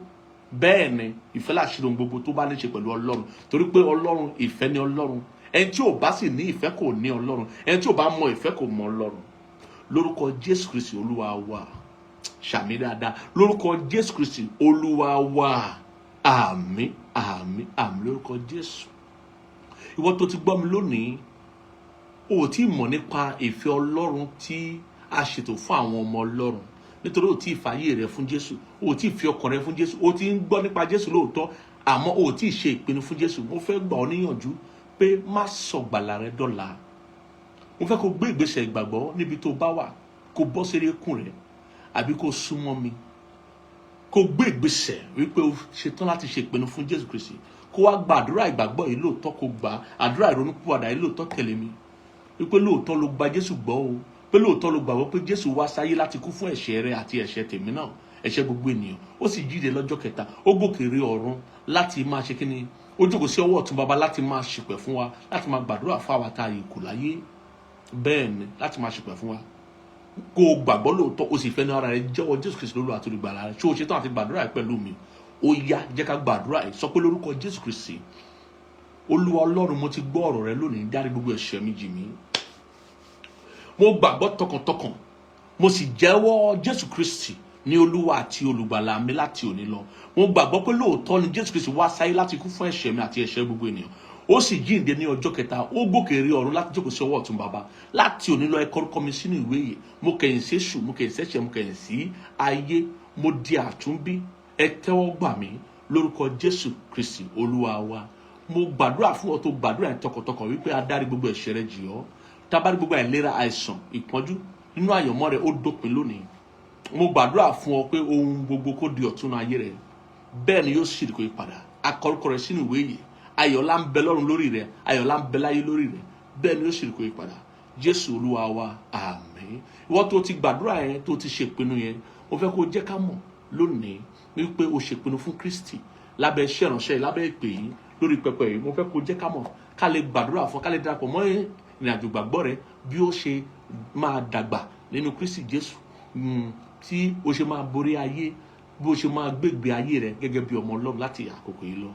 Bẹ́ẹ̀ ni, ìfẹ́ làṣírí ohun gbogbo tó bá ní ṣe pẹ̀lú Ọlọ́run. Torí pé Ọlọ́run ìfẹ́ ni Ọlọ́run. Ẹni tí ò bá sì ní ìfẹ́ kò ní Ọlọ́run. Ẹni tí ò bá mọ ìfẹ́ kò mọ Ọlọ́run. Lórúkọ Jésù Kristi Olúwa wa. Ṣàmì dáadáa. Lórúkọ Jésù Kristi Olúwa wa. Àmín, àmín, àmín lórúkọ Jésù. Ìwọ tó ti gbọ́ mi lónìí, o ò tí mọ̀ nípa ìfẹ́ Ọlọ́run tí a ṣètò fún àwọn ọmọ Ọlọ́run. Nítorí o tí fàyè rẹ fún Jésù, o tí fi ọkàn rẹ fún Jésù, o tí ń gbọ́ nípa Jésù lóòótọ́, àmọ́ o tí ṣe ìpinnu fún Jésù. Mo fẹ́ gbà ọ́ níyànjú pé má sọ gbàlà rẹ dọ̀la. Mo fẹ́ kó gbé ìgbésẹ̀ ìgbàgbọ́ níbi tó bá wà, kó bọ́ sí erékùn rẹ̀, àbí kó súnmọ́ mi. Kó gbé ìgbésẹ̀ wípé o ṣetán láti ṣe ìpinnu fún Jésù Kristi. Kó wá gba àdúrà ìgbàgbọ́ yìí lóòótọ́, kó gba àdúrà ìrònúpìwàdà yìí lóòótọ́ tẹ̀lé mi. Wípé lóòótọ́ ló gba Jésù gbọ́ o. Pé lóòótọ́ ló gbàgbọ́ pé Jésù wá sáyé láti kú fún ẹ̀ṣẹ̀ rẹ àti ẹ̀ṣẹ̀ tèmi náà, ẹ̀ṣẹ̀ gbogbo ènìyàn. Ó sì jíde lọ́jọ́ kẹta, ó gòkè rí ọ̀run láti máa ṣe kíni, ó jókòó sí ọwọ́ ọ̀tún Baba láti máa ṣìpẹ̀ fún wa, láti máa gbàdúrà fún àwa tá a yè kù láyé. Bẹ́ẹ̀ ni, láti máa ṣìpẹ̀ fún wa. Kó o gbàgbọ́ lóòótọ́, o sì fẹ́ ní ara rẹ jẹ́wọ́ Jésù Kristi lólúwa àti olùgbàlà rẹ. Ṣé o ṣetán àti gbàdúrà yìí pẹ̀lú mi? Ó yá, jẹ́ ká gbàdúrà yìí. Sọ pé lórúkọ Jésù Kristi, Olúwa Ọlọ́run, mo ti gbọ́ ọ̀rọ̀ rẹ lónìí, dárí gbogbo ẹ̀ṣẹ̀ mi jì mí. Mo gbàgbọ́ tọkàntọkàn, mo sì jẹ́wọ́ Jésù Kristi ní Olúwa àti olùgbàlà mi láti òní lọ. Mo gbàgbọ́ pé lóòótọ́ ni Jésù Kristi wá sáyé láti kú fún ẹ̀ṣẹ̀ mi àti ẹ̀ṣẹ̀ gbogbo ènìyàn. Ó sì jíǹde ní ọjọ́ kẹta, ó gòkè rí ọ̀run láti jókòó sí ọwọ́ ọ̀tún Baba. Láti òní lọ ẹ kọ orúkọ mi sínú ìwé yìí. Mo kẹ̀yìn sí èṣù, mo kẹ̀yìn sẹ́ṣẹ̀, mo kẹ̀yìn sí ayé. Mo di àtúnbí. Ẹ tẹ́wọ́ gbà mí lórúkọ Jésù Kristi Olúwa wa. Mo gbàdúrà fún ọ tó gbàdúrà yẹn tọkàntọkàn wípé a dárí gbogbo ẹ̀ṣẹ̀ rẹ jì ọ́. Tá bá rí gbogbo àìlera, àìsàn, ìpọ́njú nínú àyànmọ́ rẹ, ó dópin lónìí. mo gbàdúrà fún ọ pé ohun gbogbo kó di ọ̀tun ayé rẹ, bẹ́ẹ̀ ni yóò sì rí kó yí padà. Akọrúkọ rẹ sínú ìwé yìí, ayọ̀ ńlá ń bẹ lọ́run lórí rẹ, ayọ̀ ńlá ń bẹ láyé lórí rẹ, bẹ́ẹ̀ ni yóò sì rí kó yí padà. Jésù Olúwa wa, àmín. Ìwọ tó ti gbàdúrà yẹn, tó ti ṣèpinnu yẹn, mo fẹ́ kó jẹ́ ká mọ̀ lónìí wípé o ṣèpinnu fún Kristi lábẹ́ iṣẹ́ ìránṣẹ́, lábẹ́ ìpè yìí, lórí pẹpẹ yìí. Mo fẹ́ kó jẹ́ ká mọ̀, ká lè gbàdúrà fún, ká lè darapọ̀ mọ́ ìrìnàjò gbàgbọ́ rẹ bí ó ṣe máa dàgbà nínú Kristi Jésù, tí o ṣe máa borí ayé, bí o ṣe máa gbégbé ayé rẹ gẹ́gẹ́ bí ọmọ Ọlọ́run láti àkókò yìí lọ.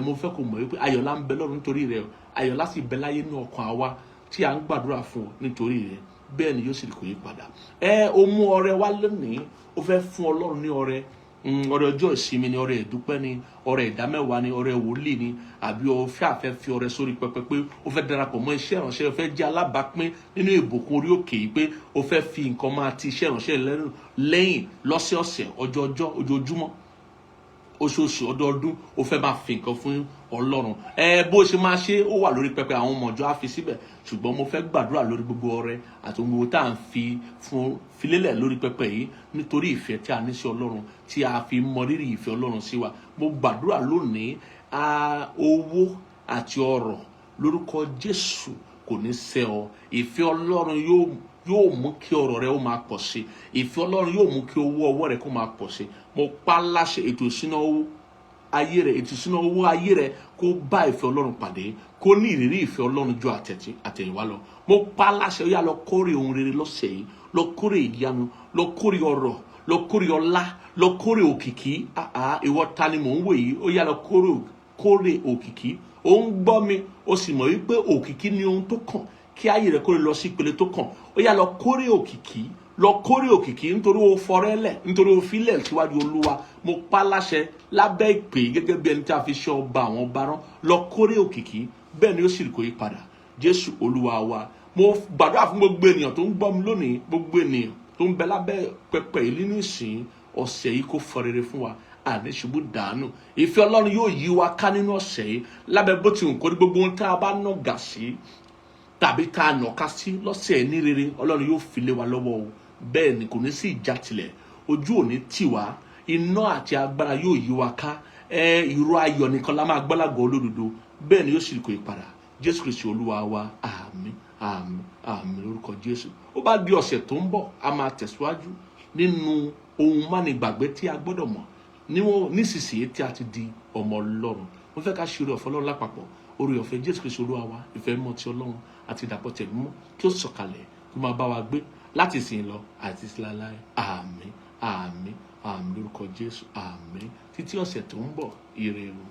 Mo fẹ́ kó mọ̀ wípé ayọ̀ ńlá ń bẹ lọ́run nítorí rẹ, ayọ̀ ńlá sì bẹ láyé ní ọkàn àwa tí à ń gbàdúrà fún nítorí rẹ, bẹ́ẹ̀ ni yóò sì kò yí padà. O mú ọrẹ wá lónìí, o fẹ́ fún Ọlọ́run ní ọrẹ, ọrẹ ọjọ́ ìsinmi ni, ọrẹ ìdúpẹ́ ni, ọrẹ ìdámẹ́wàá ni, ọrẹ wòlíì ni, àbí o fẹ́ fi ọrẹ sórí pẹpẹ pé o fẹ́ darapọ̀ mọ́ iṣẹ́ ìránṣẹ́, o fẹ́ jẹ́ alábàápín nínú ìbùkún orí òkè yìí, pé o fẹ́ fi nǹkan máa ti iṣẹ́ ìránṣẹ́ lẹ́yìn lọ́sẹ̀ọ̀sẹ̀, ojoojúmọ́, oṣooṣù, ọdọọdún, o fẹ́ máa fi nǹkan fún Ọlọ́run. Bó ṣe máa ṣe ó wà lórí pẹpẹ, àwọn ọmọ ọjọ́ á fi síbẹ̀, ṣùgbọ́n mo fẹ́ gbàdúrà lórí gbogbo ọrẹ àti gbogbo tá à ń fi lélẹ̀ lórí pẹpẹ yìí nítorí ìfẹ́ tí a ní sí Ọlọ́run, tí a fi mọ rírì ìfẹ́ Ọlọ́run sí wa. Mo gbàdúrà lónìí, owó àti ọrọ̀ lórúkọ Jésù kò ní ṣẹ ọ. Ìfẹ́ Ọlọ́run yóò mú kí ọrọ̀ rẹ ó máa pọ̀ sí. Ìfẹ́ Ọlọ́run yóò mú kí owó ọwọ́ rẹ kó máa pọ̀ sí. Mo pa láṣẹ ètò ìṣúná owó ayé rẹ, ètò ìṣúná owó ayé rẹ kó bá ìfẹ́ Ọlọ́run pàdé, kó ní ìrírí ìfẹ́ Ọlọ́run ju àtẹ̀yìnwá lọ. Mo pa láṣẹ, ó yá lọ kórè ohun rere lọ́sẹ̀ yìí, lọ kórè ìyanu, lọ kórè ọrọ̀, lọ kórè ọlá, lọ kórè òkìkí. Ìwọ ta ni mò ń wò yìí? Ó yá lọ kórè òkìkí. Ó ń gbọ́ mi, ó sì mọ̀ wípé òkìkí ni ohun tó kàn kí ayé rẹ kó lè lọ sí ìpele tó kàn. Ó yá lọ kórè òkìkí, lọ kórè òkìkí, nítorí o fọrẹ́lẹ̀, nítorí o filẹ̀ síwájú Olúwa. Mo pa láṣẹ lábẹ́ ìpè gẹ́gẹ́ bí ẹni tí a fi ṣe ọba àwọn ọba rán, lọ kórè òkìkí, bẹ́ẹ̀ ni ó sì kò yí padà. Jésù Olúwa wa. Mo gbàdúrà fún gbogbo ènìyàn tó ń gbọ́ mi lónìí, gbogbo ènìyàn tó ń bẹ lábẹ́ pẹpẹ yìí nínú ìsìn ọ̀sẹ̀ yìí, kó fọ rere fún wa, àní ṣubú dànù. Ìfẹ́ Ọlọ́run yóò yí wa ká nínú ọ̀sẹ̀ yìí, lábẹ́ bó ti wù kó ní gbogbo ohun tá a bá nàgà sí tàbí tá a nàka sí lọ́sẹ̀ ní rere, Ọlọ́run yóò fi lé wa lọ́wọ́ o. Bẹ́ẹ̀ ni kò ní sí ìjà tilẹ̀, ojú ò ní tì wá, iná àti agbára yóò yí wa ká. Ìró ayọ̀ nìkan la máa gbọ́lágọ̀ olódodo, bẹ́ẹ̀ ni yóò sì kò yí padà. Jésù Kristi Olúwa wa, àmín, àmín, àmín lórúkọ Jésù. Ó bá di ọ̀sẹ̀ tó ń bọ̀, a máa tẹ̀síwájú nínú ohun mánigbàgbé tí a gbọ́dọ̀ mọ̀ nísinsìnyí tí a ti di ọmọ Ọlọ́run. Mo fẹ́ ká ṣe oore ọ̀fẹ́ Ọlọ́run lápapọ̀, oore ọ̀fẹ́ Jésù Kristi Olúwa wa, ìfẹ́ mọ́ ti Ọlọ́run àti ìdàpọ̀ tẹ̀mí mọ́ kí ó sọ̀kalẹ̀, kí ó máa bá wa gbé láti ìsìn lọ àti láéláé. Àmín, àmín, àmín lórúkọ Jésù, àmín. Títí ọ̀sẹ̀ tó ń bọ̀, ire o.